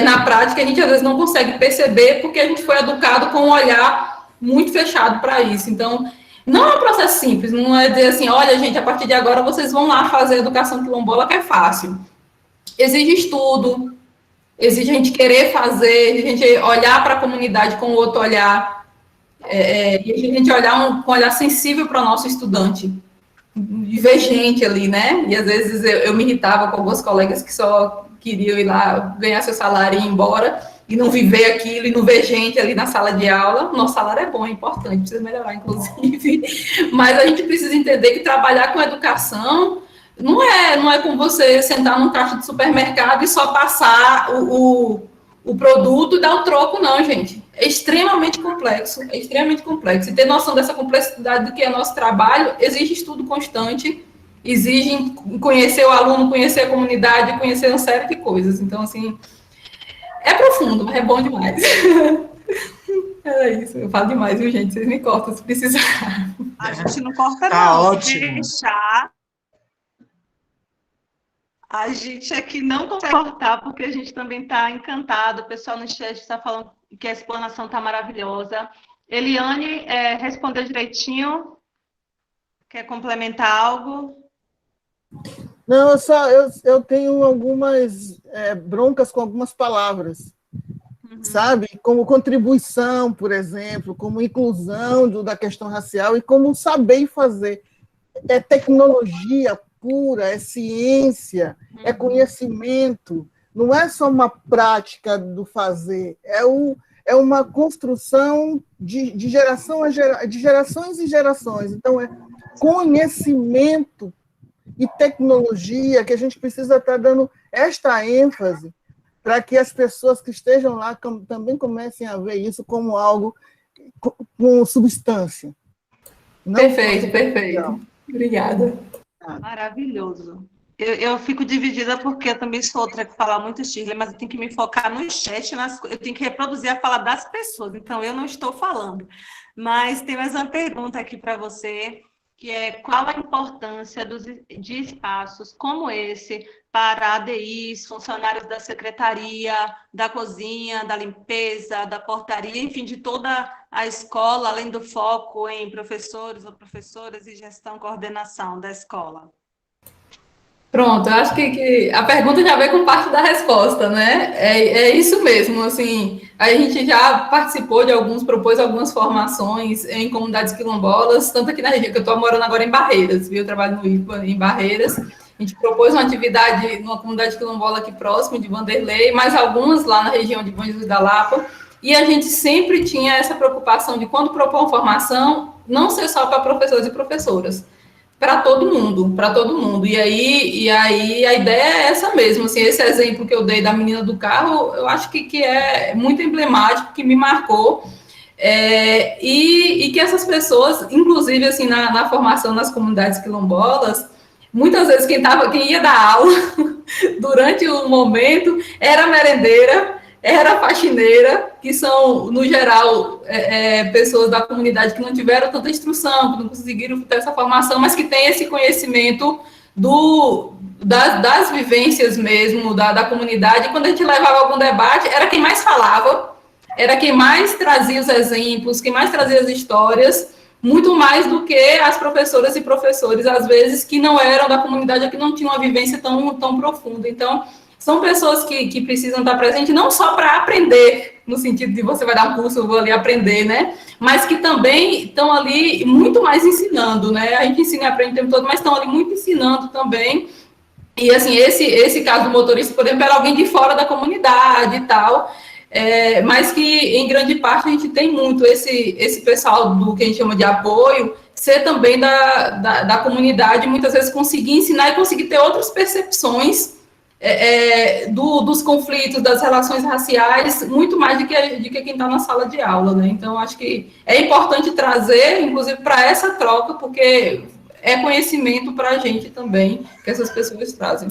Na prática, a gente às vezes não consegue perceber, porque a gente foi educado com um olhar muito fechado para isso. Então, não é um processo simples, não é dizer assim, olha, gente, a partir de agora vocês vão lá fazer educação quilombola, que é fácil. Exige estudo, exige a gente querer fazer, exige a gente olhar para a comunidade com outro olhar, e a gente olhar com um olhar sensível para o nosso estudante, e ver gente ali, né? E às vezes eu me irritava com alguns colegas que só queriam ir lá ganhar seu salário e ir embora, e não viver aquilo, e não ver gente ali na sala de aula. Nosso salário é bom, é importante, precisa melhorar, inclusive, mas a gente precisa entender que trabalhar com educação não é como você sentar num caixa de supermercado e só passar o produto e dar o troco, não, gente. É extremamente complexo, é extremamente complexo. E ter noção dessa complexidade do que é nosso trabalho exige estudo constante, exige conhecer o aluno, conhecer a comunidade, conhecer uma série de coisas. Então, assim, é profundo, mas é bom demais. É isso, eu falo demais, viu, gente? Vocês me cortam se precisar. A gente não corta, Tá não. ótimo. Deixar. A gente aqui não consegue cortar, porque a gente também está encantado. O pessoal no chat está falando que a explanação está maravilhosa. Eliane respondeu direitinho. Quer complementar algo? Não, eu tenho algumas broncas com algumas palavras, sabe? Como contribuição, por exemplo, como inclusão da questão racial e como saber fazer. É tecnologia pura, é ciência, é conhecimento, não é só uma prática do fazer, é uma construção de gerações e gerações. Então, é conhecimento e tecnologia que a gente precisa estar dando esta ênfase para que as pessoas que estejam lá também comecem a ver isso como algo com substância. Perfeito. Obrigada. Maravilhoso. Eu fico dividida porque eu também sou outra que fala muito, Shirley, mas eu tenho que me focar no chat, eu tenho que reproduzir a fala das pessoas, então eu não estou falando. Mas tem mais uma pergunta aqui para você, que é qual a importância de espaços como esse para ADIs, funcionários da secretaria, da cozinha, da limpeza, da portaria, enfim, de toda a escola, além do foco em professores ou professoras e gestão e coordenação da escola? Pronto, eu acho que a pergunta já veio com parte da resposta, né? É isso mesmo, assim, a gente já participou propôs algumas formações em comunidades quilombolas, tanto aqui na região, que eu estou morando agora em Barreiras, viu? Eu trabalho no IPA em Barreiras. A gente propôs uma atividade numa comunidade quilombola aqui próximo de Vanderlei, mais algumas lá na região de Bom Jesus da Lapa, e a gente sempre tinha essa preocupação de, quando propor uma formação, não ser só para professores e professoras, para todo mundo. E aí a ideia é essa mesmo, assim, esse exemplo que eu dei da menina do carro, eu acho que é muito emblemático, que me marcou, e que essas pessoas, inclusive, assim, na formação nas comunidades quilombolas, muitas vezes quem ia dar aula durante o momento era merendeira, era faxineira, que são, no geral, pessoas da comunidade que não tiveram tanta instrução, que não conseguiram ter essa formação, mas que têm esse conhecimento das vivências mesmo, da comunidade. E quando a gente levava algum debate, era quem mais falava, era quem mais trazia os exemplos, quem mais trazia as histórias, muito mais do que as professoras e professores, às vezes, que não eram da comunidade, ou que não tinham uma vivência tão profunda. Então, são pessoas que precisam estar presentes, não só para aprender, no sentido de você vai dar um curso, eu vou ali aprender, né? Mas que também estão ali muito mais ensinando, né? A gente ensina e aprende o tempo todo, mas estão ali muito ensinando também. E, assim, esse caso do motorista, por exemplo, era alguém de fora da comunidade e tal, mas que, em grande parte, a gente tem muito esse pessoal do que a gente chama de apoio, ser também da comunidade, muitas vezes conseguir ensinar e conseguir ter outras percepções dos conflitos, das relações raciais, muito mais do que quem está na sala de aula, né? Então, acho que é importante trazer, inclusive, para essa troca, porque é conhecimento para a gente também, que essas pessoas trazem.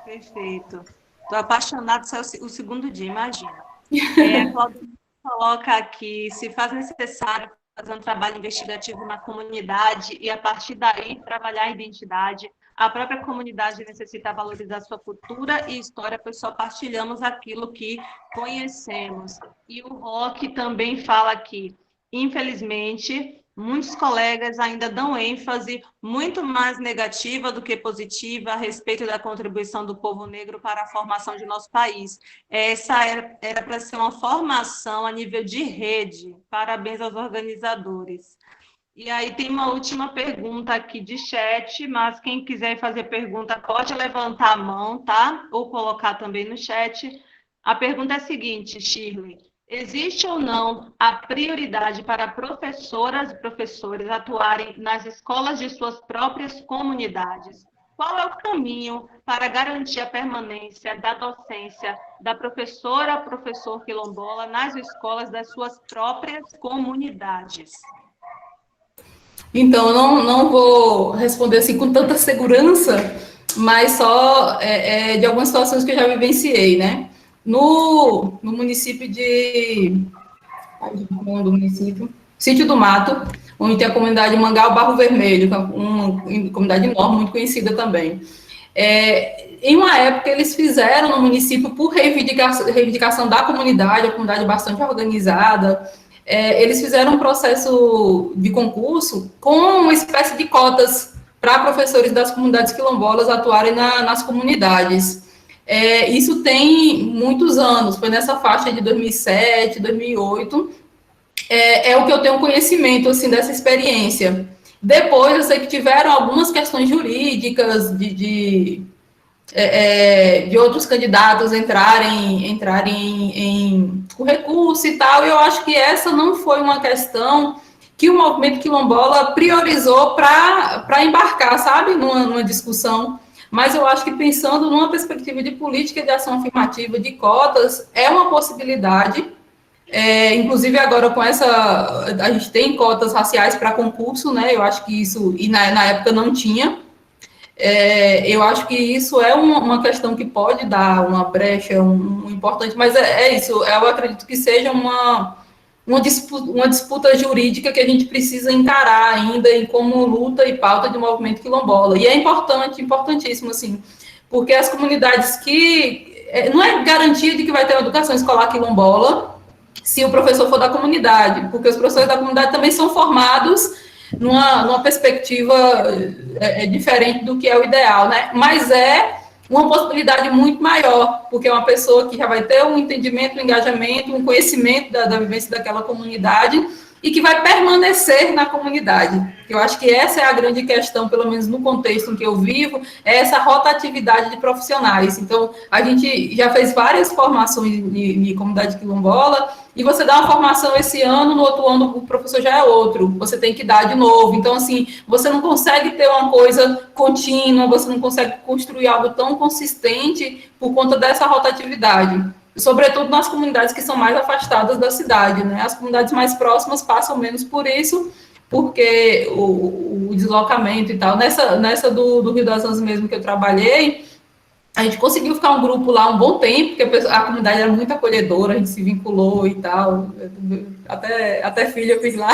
Perfeito. Estou apaixonada, só o segundo dia, imagina. A Cláudia coloca aqui, se faz necessário fazer um trabalho investigativo na comunidade e, a partir daí, trabalhar a identidade. A própria comunidade necessita valorizar sua cultura e história, pois só partilhamos aquilo que conhecemos. E o Roque também fala aqui, infelizmente, muitos colegas ainda dão ênfase muito mais negativa do que positiva a respeito da contribuição do povo negro para a formação de nosso país. Essa era para ser uma formação a nível de rede. Parabéns aos organizadores. E aí tem uma última pergunta aqui de chat, mas quem quiser fazer pergunta pode levantar a mão, tá? Ou colocar também no chat. A pergunta é a seguinte, Shirley. Existe ou não a prioridade para professoras e professores atuarem nas escolas de suas próprias comunidades? Qual é o caminho para garantir a permanência da docência da professora ou professor quilombola nas escolas das suas próprias comunidades? Então, eu não vou responder assim com tanta segurança, mas só de algumas situações que eu já vivenciei, né? No município Sítio do Mato, onde tem a comunidade Mangal Barro Vermelho, que é uma comunidade enorme, muito conhecida também. Em uma época, eles fizeram no município, por reivindicação da comunidade, a comunidade bastante organizada, eles fizeram um processo de concurso com uma espécie de cotas para professores das comunidades quilombolas atuarem nas comunidades. Isso tem muitos anos, foi nessa faixa de 2007, 2008, é o que eu tenho conhecimento, assim, dessa experiência. Depois, eu sei que tiveram algumas questões jurídicas de outros candidatos entrarem com recurso e tal, e eu acho que essa não foi uma questão que o movimento quilombola priorizou para embarcar, sabe, numa discussão. Mas eu acho que pensando numa perspectiva de política de ação afirmativa, de cotas, é uma possibilidade. Inclusive agora com a gente tem cotas raciais para concurso, né? Eu acho que isso, e na época não tinha. Eu acho que isso é uma questão que pode dar uma brecha, um importante, mas isso, eu acredito que seja uma disputa jurídica que a gente precisa encarar ainda em como luta e pauta de movimento quilombola. E é importantíssimo, assim, porque as comunidades que... não é garantia de que vai ter uma educação escolar quilombola se o professor for da comunidade, porque os professores da comunidade também são formados numa perspectiva diferente do que é o ideal, né? Mas é uma possibilidade muito maior, porque é uma pessoa que já vai ter um entendimento, um engajamento, um conhecimento da vivência daquela comunidade e que vai permanecer na comunidade. Eu acho que essa é a grande questão, pelo menos no contexto em que eu vivo, é essa rotatividade de profissionais. Então, a gente já fez várias formações de comunidade quilombola, e você dá uma formação esse ano, no outro ano o professor já é outro, você tem que dar de novo. Então, assim, você não consegue ter uma coisa contínua, você não consegue construir algo tão consistente por conta dessa rotatividade. Sobretudo nas comunidades que são mais afastadas da cidade, né? As comunidades mais próximas passam menos por isso, porque o deslocamento e tal. Nessa do Rio das Anjos mesmo que eu trabalhei, a gente conseguiu ficar um grupo lá um bom tempo, porque a comunidade era muito acolhedora, a gente se vinculou e tal. Até filho eu fiz lá,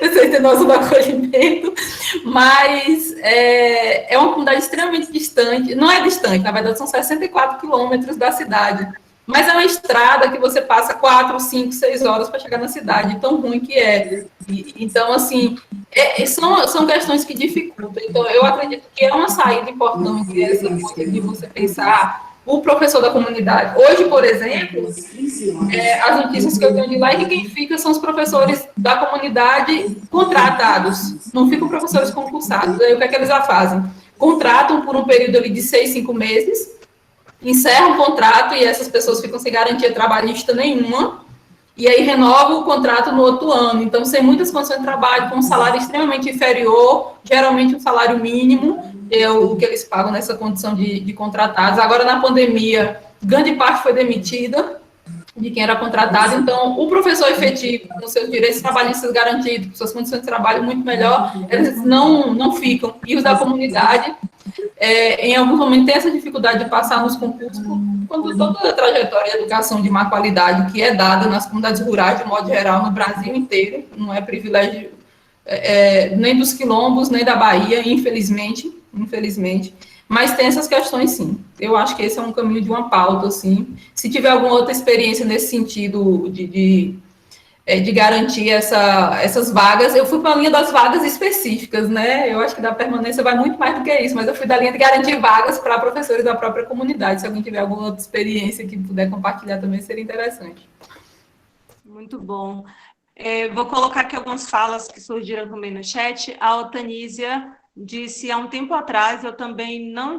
vocês têm noção do acolhimento. Mas é uma comunidade extremamente distante, não é distante, na verdade são 64 quilômetros da cidade. Mas é uma estrada que você passa 4, 5, 6 horas para chegar na cidade, tão ruim que é. Então, assim, são questões que dificultam. Então, eu acredito que é uma saída importante essa de você pensar o professor da comunidade. Hoje, por exemplo, as notícias que eu tenho de lá é que quem fica são os professores da comunidade contratados, não ficam professores concursados. Aí o que é que eles já fazem? Contratam por um período ali de 6, 5 meses, encerram o contrato e essas pessoas ficam sem garantia trabalhista nenhuma, e aí renova o contrato no outro ano. Então, sem muitas condições de trabalho, com um salário extremamente inferior, geralmente um salário mínimo, o que eles pagam nessa condição de contratados. Agora, na pandemia, grande parte foi demitida de quem era contratado. Então, o professor efetivo, com seus direitos trabalhistas garantidos, com suas condições de trabalho muito melhor, eles não ficam. E os da comunidade, em alguns momentos, tem essa dificuldade de passar nos concursos, quando toda a trajetória de educação de má qualidade que é dada nas comunidades rurais, de modo geral, no Brasil inteiro, não é privilégio nem dos quilombos, nem da Bahia, infelizmente, mas tem essas questões, sim. Eu acho que esse é um caminho de uma pauta, assim. Se tiver alguma outra experiência nesse sentido de garantir essas vagas, eu fui para a linha das vagas específicas, né? Eu acho que da permanência vai muito mais do que isso, mas eu fui da linha de garantir vagas para professores da própria comunidade. Se alguém tiver alguma outra experiência que puder compartilhar também, seria interessante. Muito bom. Vou colocar aqui algumas falas que surgiram também no chat. A Otanísia disse, há um tempo atrás, eu também não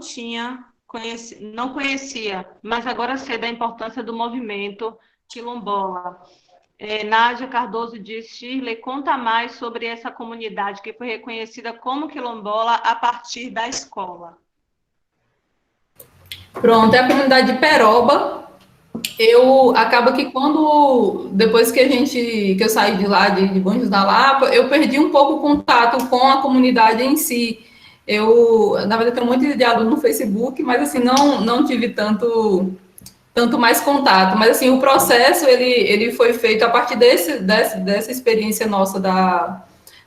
conhecia, mas agora sei da importância do movimento quilombola. Nádia Cardoso diz, Shirley, conta mais sobre essa comunidade que foi reconhecida como quilombola a partir da escola. Pronto, é a comunidade de Peroba. Acaba que depois que eu saí de lá, de Bom Jesus da Lapa, eu perdi um pouco o contato com a comunidade em si. Na verdade, tenho um monte de aluno no Facebook, mas, assim, não tive tanto mais contato. Mas, assim, o processo, ele foi feito a partir dessa experiência nossa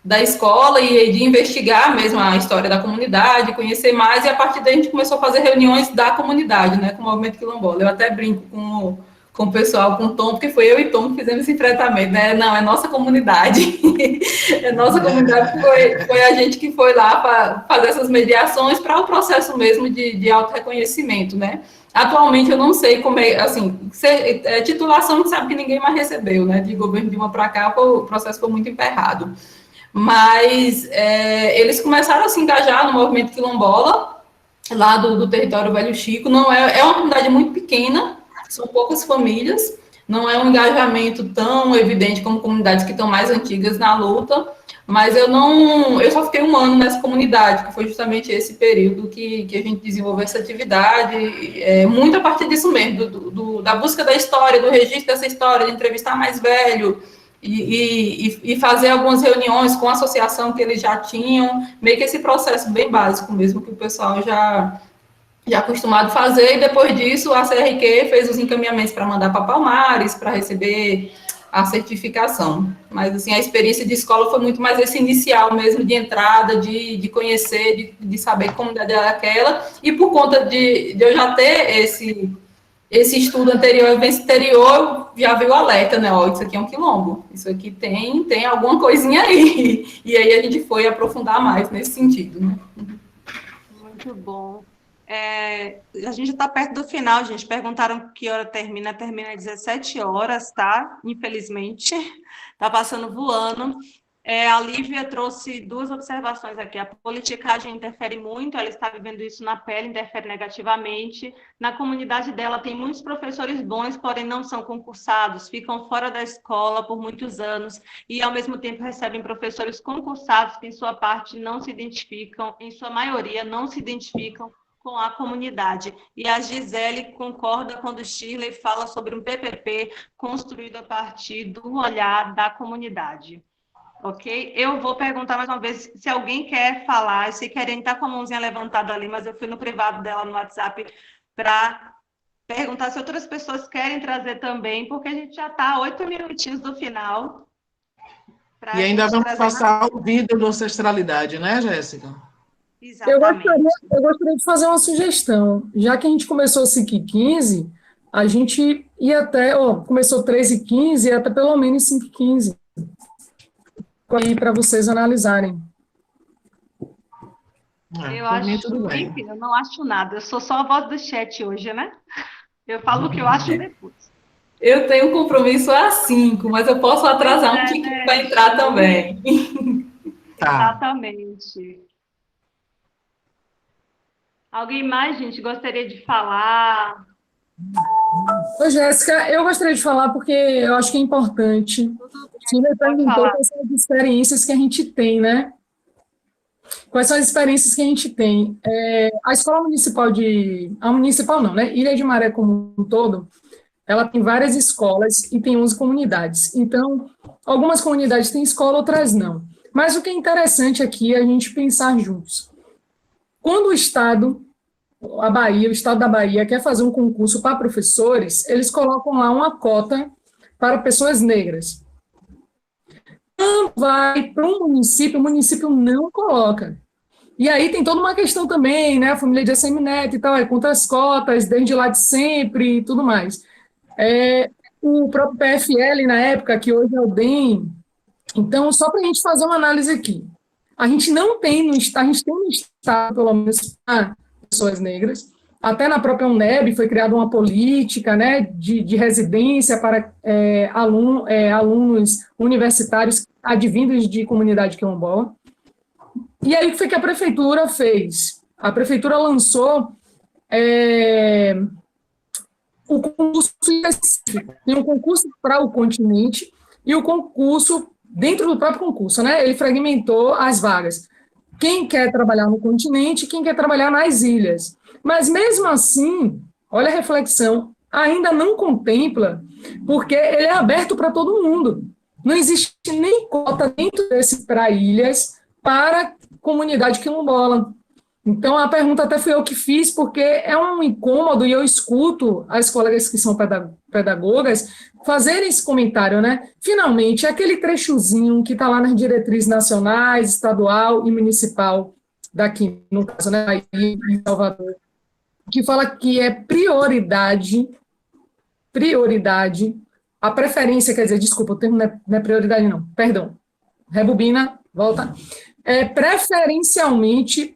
da escola e de investigar mesmo a história da comunidade, conhecer mais, e a partir daí a gente começou a fazer reuniões da comunidade, né, com o movimento quilombola. Eu até brinco com o pessoal, com o Tom, porque foi eu e Tom que fizemos esse enfrentamento, né? Não, é nossa comunidade. É nossa comunidade, foi a gente que foi lá para fazer essas mediações para o processo mesmo de autorreconhecimento, né? Atualmente eu não sei como assim, titulação a gente sabe que ninguém mais recebeu, né? De governo Dilma para cá, o processo foi muito emperrado. Mas eles começaram a se engajar no movimento quilombola, lá do território Velho Chico. Não é uma comunidade muito pequena, são poucas famílias, não é um engajamento tão evidente como comunidades que estão mais antigas na luta, mas eu só fiquei 1 ano nessa comunidade, que foi justamente esse período que a gente desenvolveu essa atividade, muito a partir disso mesmo, da busca da história, do registro dessa história, de entrevistar mais velho, e fazer algumas reuniões com a associação que eles já tinham, meio que esse processo bem básico mesmo, que o pessoal já acostumado a fazer, e depois disso a CRQ fez os encaminhamentos para mandar para Palmares, para receber a certificação. Mas, assim, a experiência de escola foi muito mais esse inicial mesmo, de entrada, de conhecer, de saber que comunidade era aquela, e por conta de eu já ter esse estudo anterior, vivência exterior, já veio o alerta, né? Ó, isso aqui é um quilombo, isso aqui tem alguma coisinha aí. E aí a gente foi aprofundar mais nesse sentido, né? Muito bom. A gente está perto do final, gente. Perguntaram que hora termina. Termina às 17 horas, tá? Infelizmente. Está passando voando. A Lívia trouxe 2 observações aqui. A politicagem interfere muito, ela está vivendo isso na pele, interfere negativamente. Na comunidade dela tem muitos professores bons, porém não são concursados, ficam fora da escola por muitos anos e, ao mesmo tempo, recebem professores concursados que, em sua parte, não se identificam, em sua maioria, não se identificam com a comunidade. E a Gisele concorda quando Shirley fala sobre um PPP construído a partir do olhar da comunidade. Ok? Eu vou perguntar mais uma vez se alguém quer falar. Eu sei que a Irene está com a mãozinha levantada ali, mas eu fui no privado dela no WhatsApp para perguntar se outras pessoas querem trazer também, porque a gente já está a 8 minutinhos do final. E ainda vamos passar o vídeo da ancestralidade, né, Jéssica? Exatamente. Eu gostaria de fazer uma sugestão. Já que a gente começou 5h15, a gente ia até... começou 13h15 e até pelo menos 5h15. Aí para vocês analisarem. Eu acho, enfim, eu não acho nada. Eu sou só a voz do chat hoje, né? Eu falo o que eu acho depois. Eu tenho um compromisso às 5, mas eu posso atrasar um tiquinho para entrar também. Exatamente. Alguém mais, gente, gostaria de falar? Ô, Jéssica, eu gostaria de falar porque eu acho que é importante. Você me perguntou falar. quais são as experiências que a gente tem, né? Quais são as experiências que a gente tem? A escola municipal a municipal não, né? Ilha de Maré como um todo, ela tem várias escolas e tem 11 comunidades. Então, algumas comunidades têm escola, outras não. Mas o que é interessante aqui é a gente pensar juntos. Quando o Estado da Bahia quer fazer um concurso para professores, eles colocam lá uma cota para pessoas negras. Quando vai para um município, o município não coloca. E aí tem toda uma questão também, né? A família de Assemineto e tal, é contra as cotas, desde lá de sempre e tudo mais. O próprio PFL, na época, que hoje é o DEM. Então, só para a gente fazer uma análise aqui. A gente não tem no Estado, a gente tem no Estado, pelo menos, para pessoas negras. Até na própria UNEB foi criada uma política, né, de residência para alunos universitários advindos de comunidade quilombola. E aí, o que foi que a prefeitura fez? A prefeitura lançou o concurso específico. Tem um concurso para o continente e o concurso dentro do próprio concurso, né? Ele fragmentou as vagas. Quem quer trabalhar no continente, quem quer trabalhar nas ilhas. Mas, mesmo assim, olha a reflexão, ainda não contempla, porque ele é aberto para todo mundo. Não existe nem cota dentro desse para ilhas para comunidade quilombola. Então, a pergunta até fui eu que fiz, porque é um incômodo, e eu escuto as colegas que são pedagogas fazerem esse comentário, né? Finalmente, aquele trechozinho que está lá nas diretrizes nacionais, estadual e municipal, daqui, no caso, né, aí em Salvador, que fala que é prioridade, a preferência, quer dizer, desculpa, o termo não é prioridade não, perdão, rebobina, volta, preferencialmente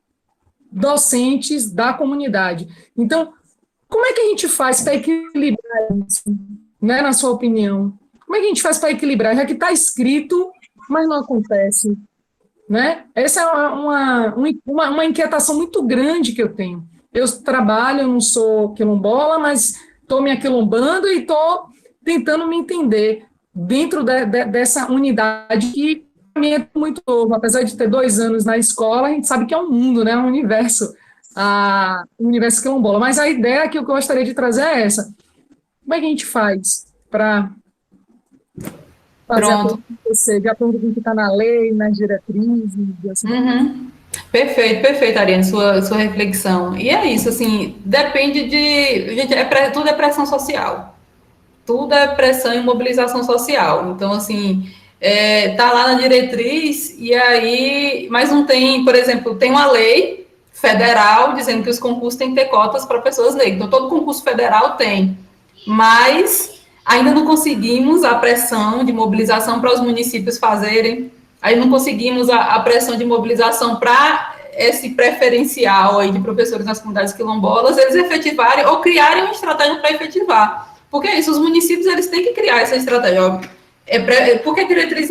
docentes da comunidade. Então, como é que a gente faz para equilibrar isso, né, na sua opinião? Como é que a gente faz para equilibrar? Já que está escrito, mas não acontece, né? Essa é uma inquietação muito grande que eu tenho. Eu trabalho, eu não sou quilombola, mas estou me aquilombando e estou tentando me entender dentro dessa unidade que é muito novo, apesar de ter 2 anos na escola, a gente sabe que é um mundo, né, um universo, o universo quilombola, mas a ideia que eu gostaria de trazer é essa. Como é que a gente faz para fazer a coisa acontecer, de acordo com o que está na lei, nas diretrizes, assim? Perfeito, Ariane, sua reflexão. E é isso, assim, depende de... Gente, tudo é pressão social. Tudo é pressão e mobilização social. Então, assim, tá lá na diretriz, e aí, mas não tem, por exemplo, tem uma lei federal dizendo que os concursos têm que ter cotas para pessoas negras. Então, todo concurso federal tem, mas ainda não conseguimos a pressão de mobilização para os municípios fazerem, aí não conseguimos a pressão de mobilização para esse preferencial aí de professores nas comunidades quilombolas, eles efetivarem ou criarem uma estratégia para efetivar. Porque é isso, os municípios eles têm que criar essa estratégia. Porque a diretriz,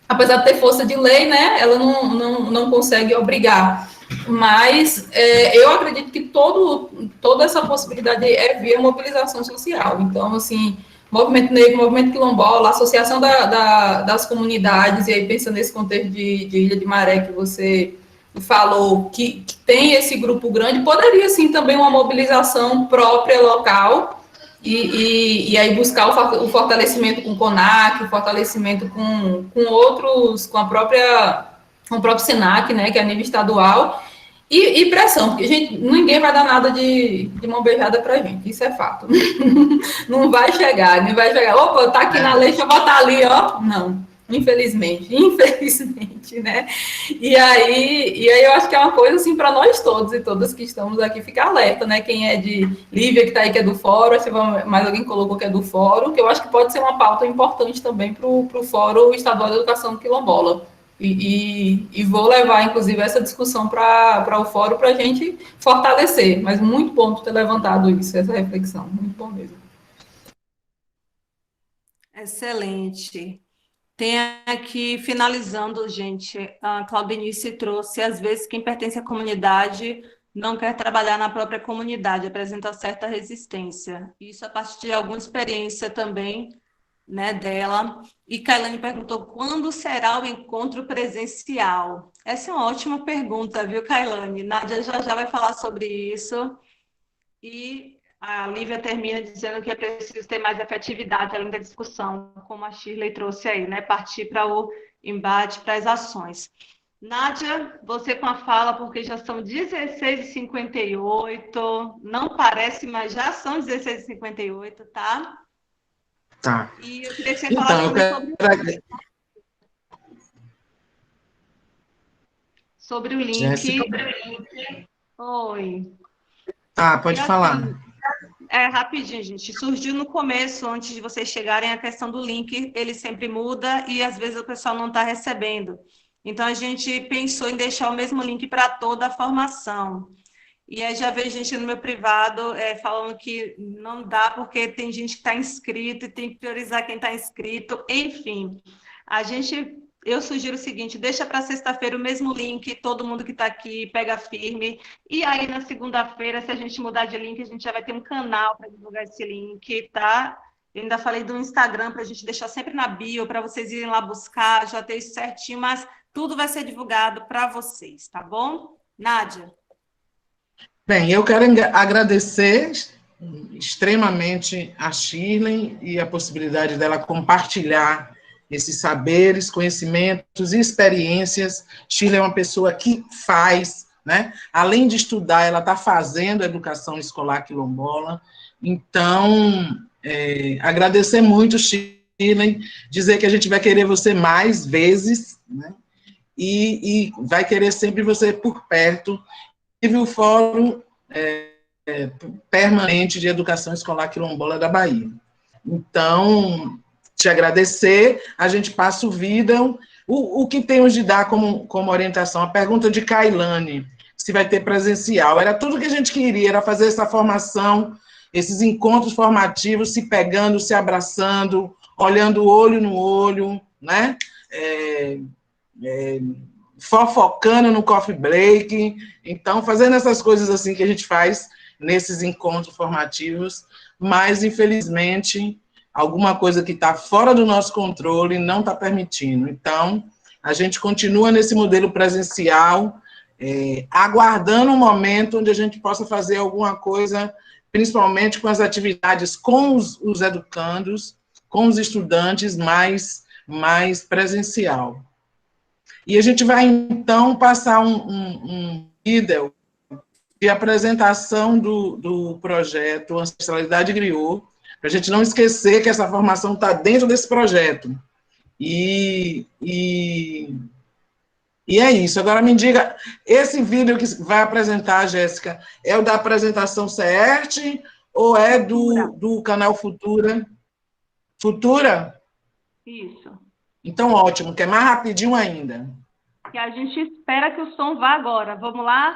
apesar de ter força de lei, né, ela não consegue obrigar. Mas eu acredito que toda essa possibilidade é via mobilização social. Então, assim, movimento negro, movimento quilombola, associação das comunidades, e aí pensando nesse contexto de Ilha de Maré que você falou, que tem esse grupo grande, poderia, sim, também uma mobilização própria, local, e aí buscar o fortalecimento com o CONAC, o fortalecimento com outros, com o próprio SENAC, né, que é a nível estadual, e pressão, porque, gente, ninguém vai dar nada de mão beijada pra gente, isso é fato. Não vai chegar, opa, tá aqui na lei, deixa eu botar ali, ó. Não, infelizmente, né? E aí eu acho que é uma coisa, assim, para nós todos e todas que estamos aqui, ficar alerta, né? Quem é de Lívia, que tá aí, que é do fórum, se mais alguém colocou que é do fórum, que eu acho que pode ser uma pauta importante também pro Fórum Estadual de Educação Quilombola. E vou levar, inclusive, essa discussão para o fórum para a gente fortalecer. Mas muito bom ter levantado isso, essa reflexão. Muito bom mesmo. Excelente. Tem aqui, finalizando, gente, a Claudenice trouxe, às vezes, quem pertence à comunidade não quer trabalhar na própria comunidade, apresenta certa resistência. Isso a partir de alguma experiência também, né, dela. E Kailane perguntou quando será o encontro presencial. Essa é uma ótima pergunta, viu, Kailane? Nádia já vai falar sobre isso. E a Lívia termina dizendo que é preciso ter mais efetividade além da discussão, como a Shirley trouxe aí, né? Partir para o embate, para as ações. Nádia, você com a fala, porque já são 16h58, não parece, mas já são 16h58, tá? Tá. E eu queria que você Então, falasse eu quero... sobre o link. Jéssica. Oi. Tá, pode E, falar. assim, rapidinho, gente. Surgiu no começo, antes de vocês chegarem, a questão do link, ele sempre muda e às vezes o pessoal não está recebendo. Então, a gente pensou em deixar o mesmo link para toda a formação. E aí já vejo gente no meu privado falando que não dá porque tem gente que está inscrito e tem que priorizar quem está inscrito. Enfim, eu sugiro o seguinte, deixa para sexta-feira o mesmo link, todo mundo que está aqui pega firme. E aí na segunda-feira, se a gente mudar de link, a gente já vai ter um canal para divulgar esse link, tá? Eu ainda falei do Instagram para a gente deixar sempre na bio, para vocês irem lá buscar, já ter isso certinho, mas tudo vai ser divulgado para vocês, tá bom? Nádia? Bem, eu quero agradecer extremamente a Shirley e a possibilidade dela compartilhar esses saberes, conhecimentos e experiências. Shirley é uma pessoa que faz, né? Além de estudar, ela está fazendo a educação escolar quilombola. Então, agradecer muito, Shirley, dizer que a gente vai querer você mais vezes, né? E vai querer sempre você por perto. Tive o Fórum Permanente de Educação Escolar Quilombola da Bahia. Então, te agradecer, a gente passa o vídeo. O que temos de dar como orientação? A pergunta de Kailane, se vai ter presencial. Era tudo que a gente queria, era fazer essa formação, esses encontros formativos, se pegando, se abraçando, olhando olho no olho, né? Fofocando no coffee break, então fazendo essas coisas assim que a gente faz nesses encontros formativos, mas infelizmente alguma coisa que está fora do nosso controle não está permitindo. Então a gente continua nesse modelo presencial, aguardando um momento onde a gente possa fazer alguma coisa, principalmente com as atividades com os educandos, com os estudantes, mais presencial. E a gente vai, então, passar um vídeo de apresentação do projeto Ancestralidade Griot, para a gente não esquecer que essa formação está dentro desse projeto. E é isso. Agora me diga, esse vídeo que vai apresentar, Jéssica, é o da apresentação CERT ou é do canal Futura? Futura? Isso. Então, ótimo, que é mais rapidinho ainda. E a gente espera que o som vá agora. Vamos lá?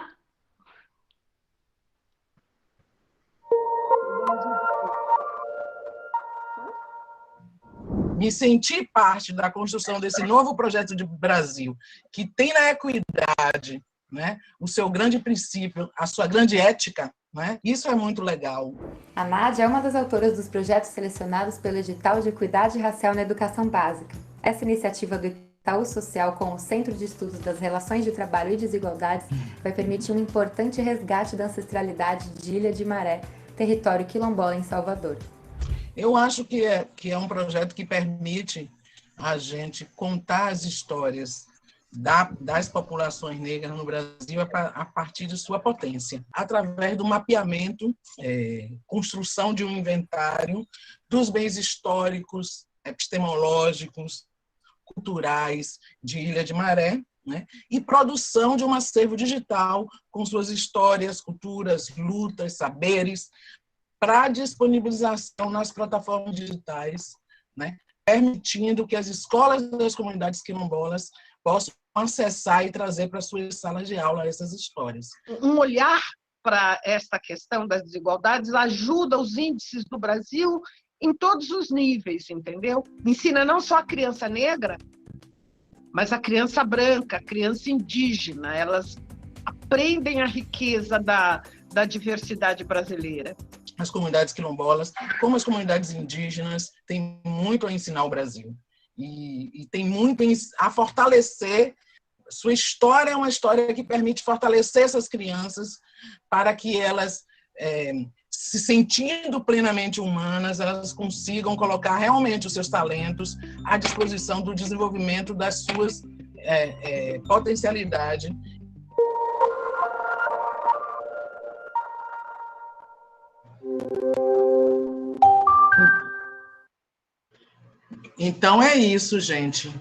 Me senti parte da construção desse novo projeto de Brasil, que tem na equidade, né, o seu grande princípio, a sua grande ética, né? Isso é muito legal. A Nádia é uma das autoras dos projetos selecionados pelo edital de Equidade Racial na Educação Básica. Essa iniciativa do Itaú Social com o Centro de Estudos das Relações de Trabalho e Desigualdades vai permitir um importante resgate da ancestralidade de Ilha de Maré, território quilombola em Salvador. Eu acho que é um projeto que permite a gente contar as histórias das populações negras no Brasil a partir de sua potência, através do mapeamento, construção de um inventário dos bens históricos, epistemológicos, culturais de Ilha de Maré, né? E produção de um acervo digital com suas histórias, culturas, lutas, saberes, para disponibilização nas plataformas digitais, né? Permitindo que as escolas das comunidades quilombolas possam acessar e trazer para suas salas de aula essas histórias. Um olhar para esta questão das desigualdades ajuda os índices do Brasil em todos os níveis, entendeu? Ensina não só a criança negra, mas a criança branca, a criança indígena. Elas compreendem a riqueza da diversidade brasileira. As comunidades quilombolas, como as comunidades indígenas, têm muito a ensinar ao Brasil. E tem muito a fortalecer. Sua história é uma história que permite fortalecer essas crianças para que elas, se sentindo plenamente humanas, elas consigam colocar realmente os seus talentos à disposição do desenvolvimento das suas potencialidades. Então é isso, gente.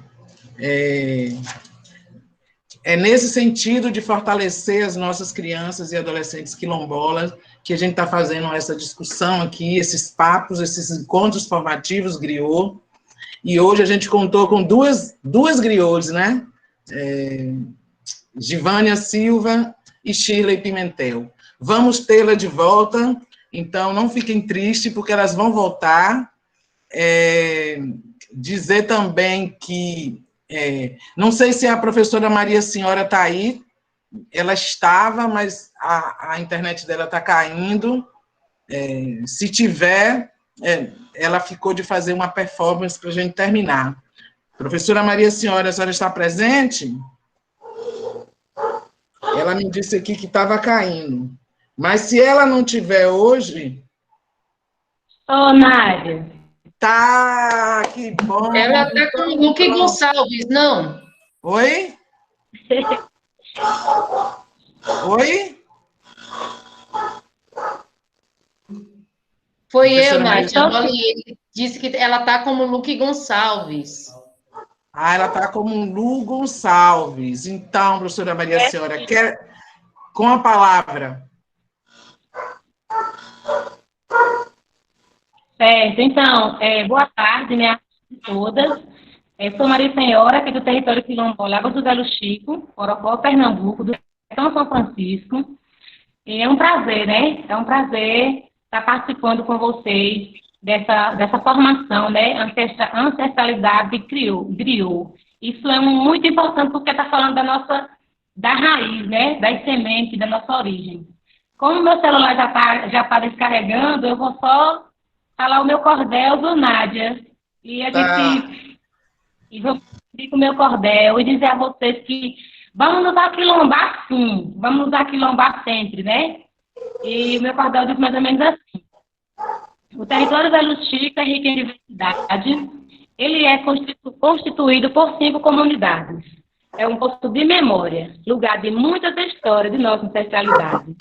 É nesse sentido de fortalecer as nossas crianças e adolescentes quilombolas que a gente está fazendo essa discussão aqui, esses papos, esses encontros formativos griot. E hoje a gente contou com duas griots, né? Givânia Silva e Shirley Pimentel. Vamos tê-la de volta, então não fiquem tristes, porque elas vão voltar. Dizer também que, não sei se a professora Maria Senhora está aí, ela estava, mas a internet dela está caindo. Se tiver, ela ficou de fazer uma performance para a gente terminar. Professora Maria Senhora, a senhora está presente? Ela me disse aqui que estava caindo. Mas se ela não tiver hoje... Ô, Nádia. Tá, que bom. Ela está com o Luque Gonçalves, não? Oi? Oi? Foi eu, Nádia. Ele disse que ela está como Luque Gonçalves. Ela está como um Lu Gonçalves. Então, professora Maria Senhora, quer com a palavra. Certo, então, boa tarde, né, a todas. Sou Maria Senhora, aqui do território quilombola, Águas do Velho Chico, Orocó, Pernambuco, do Sertão São Francisco. E é um prazer, né? É um prazer estar participando com vocês dessa formação, né? Ancestralidade griot. Isso é muito importante porque está falando da raiz, né? Das sementes, da nossa origem. Como o meu celular já tá descarregando, eu vou só falar o meu cordel do Nádia. E a gente... E vou pedir com o meu cordel e dizer a vocês que vamos nos aquilombar sim, vamos nos aquilombar sempre, né? E o meu cordel diz mais ou menos assim. O território Velho Chico é rico em diversidade, ele é constituído por 5 comunidades. É um posto de memória, lugar de muitas histórias de nossa ancestralidade.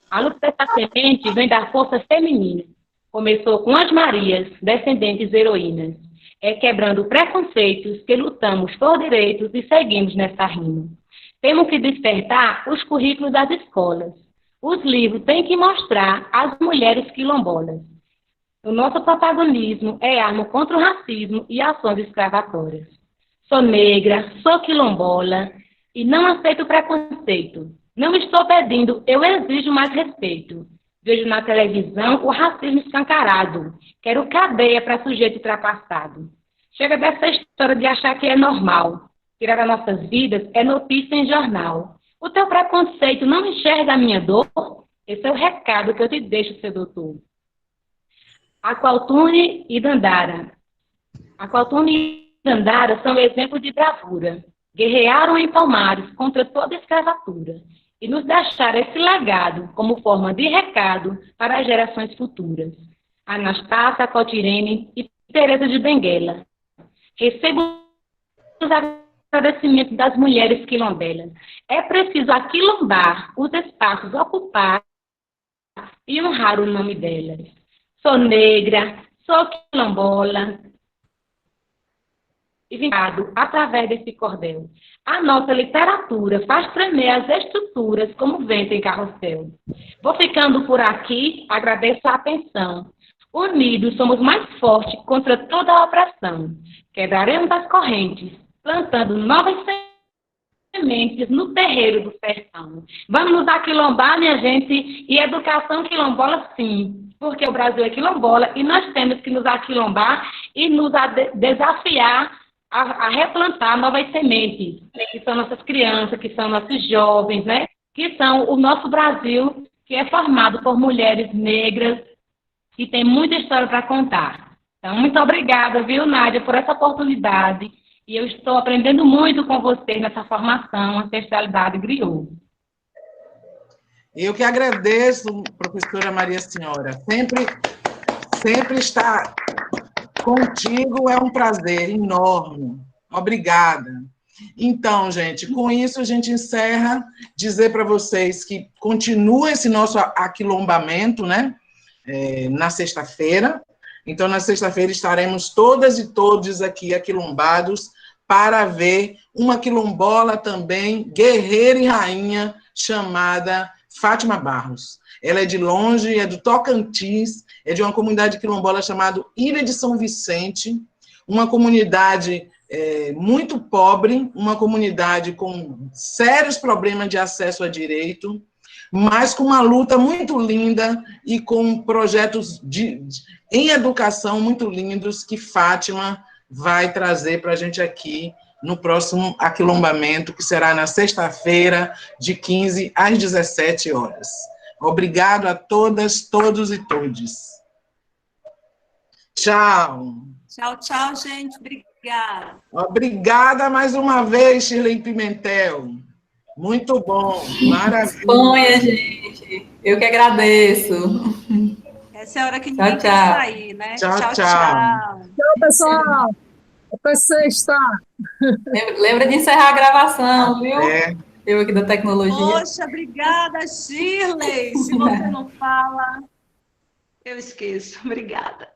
A luta dessa semente vem da força feminina. Começou com as Marias, descendentes heroínas. Quebrando preconceitos que lutamos por direitos e seguimos nessa rima. Temos que despertar os currículos das escolas. Os livros têm que mostrar as mulheres quilombolas. O nosso protagonismo é arma contra o racismo e ações escravatórias. Sou negra, sou quilombola e não aceito preconceito. Não estou pedindo, eu exijo mais respeito. Vejo na televisão o racismo escancarado. Quero cadeia para sujeito ultrapassado. Chega dessa história de achar que é normal. Tirar as nossas vidas é notícia em jornal. O teu preconceito não enxerga a minha dor? Esse é o recado que eu te deixo, seu doutor. Aqualtune e Dandara. Aqualtune e Dandara são exemplos de bravura. Guerrearam em Palmares contra toda escravatura. E nos deixaram esse legado como forma de recado para as gerações futuras. Anastácia, Cotirene e Teresa de Benguela. Recebo os agradecimentos das mulheres quilombelas. É preciso aquilombar os espaços ocupados e honrar o nome delas. Sou negra, sou quilombola, e vincado através desse cordel. A nossa literatura faz tremer as estruturas como vento em carrossel. Vou ficando por aqui, agradeço a atenção. Unidos somos mais fortes contra toda a opressão. Quebraremos as correntes, plantando novas sementes no terreiro do sertão. Vamos nos aquilombar, minha gente, e educação quilombola sim, porque o Brasil é quilombola e nós temos que nos aquilombar e nos desafiar a replantar novas sementes, que são nossas crianças, que são nossos jovens, né? que são o nosso Brasil, que é formado por mulheres negras, que tem muita história para contar. Então, muito obrigada, viu, Nádia, por essa oportunidade. E eu estou aprendendo muito com vocês nessa formação Ancestralidade Griot. Eu que agradeço, professora Maria Senhora. Sempre estar contigo é um prazer enorme. Obrigada. Então, gente, com isso a gente encerra. Dizer para vocês que continua esse nosso aquilombamento, né? Na sexta-feira. Então, na sexta-feira estaremos todas e todos aqui aquilombados para ver uma quilombola também, guerreira e rainha, chamada Fátima Barros. Ela é de longe, é do Tocantins, é de uma comunidade quilombola chamada Ilha de São Vicente, uma comunidade muito pobre, uma comunidade com sérios problemas de acesso a direito, mas com uma luta muito linda e com projetos em educação muito lindos que Fátima vai trazer para a gente aqui no próximo aquilombamento, que será na sexta-feira, de 15 às 17 horas. Obrigado a todas, todos e todes. Tchau. Tchau, tchau, gente. Obrigada. Obrigada mais uma vez, Shirley Pimentel. Muito bom, maravilha. Disponha, gente. Eu que agradeço. Essa é a hora que ninguém quer sair, né? Tchau, tchau. Tchau, pessoal. Até sexta. Lembra de encerrar a gravação, viu? Eu aqui da tecnologia. Poxa, obrigada, Shirley. Se você não fala, eu esqueço. Obrigada.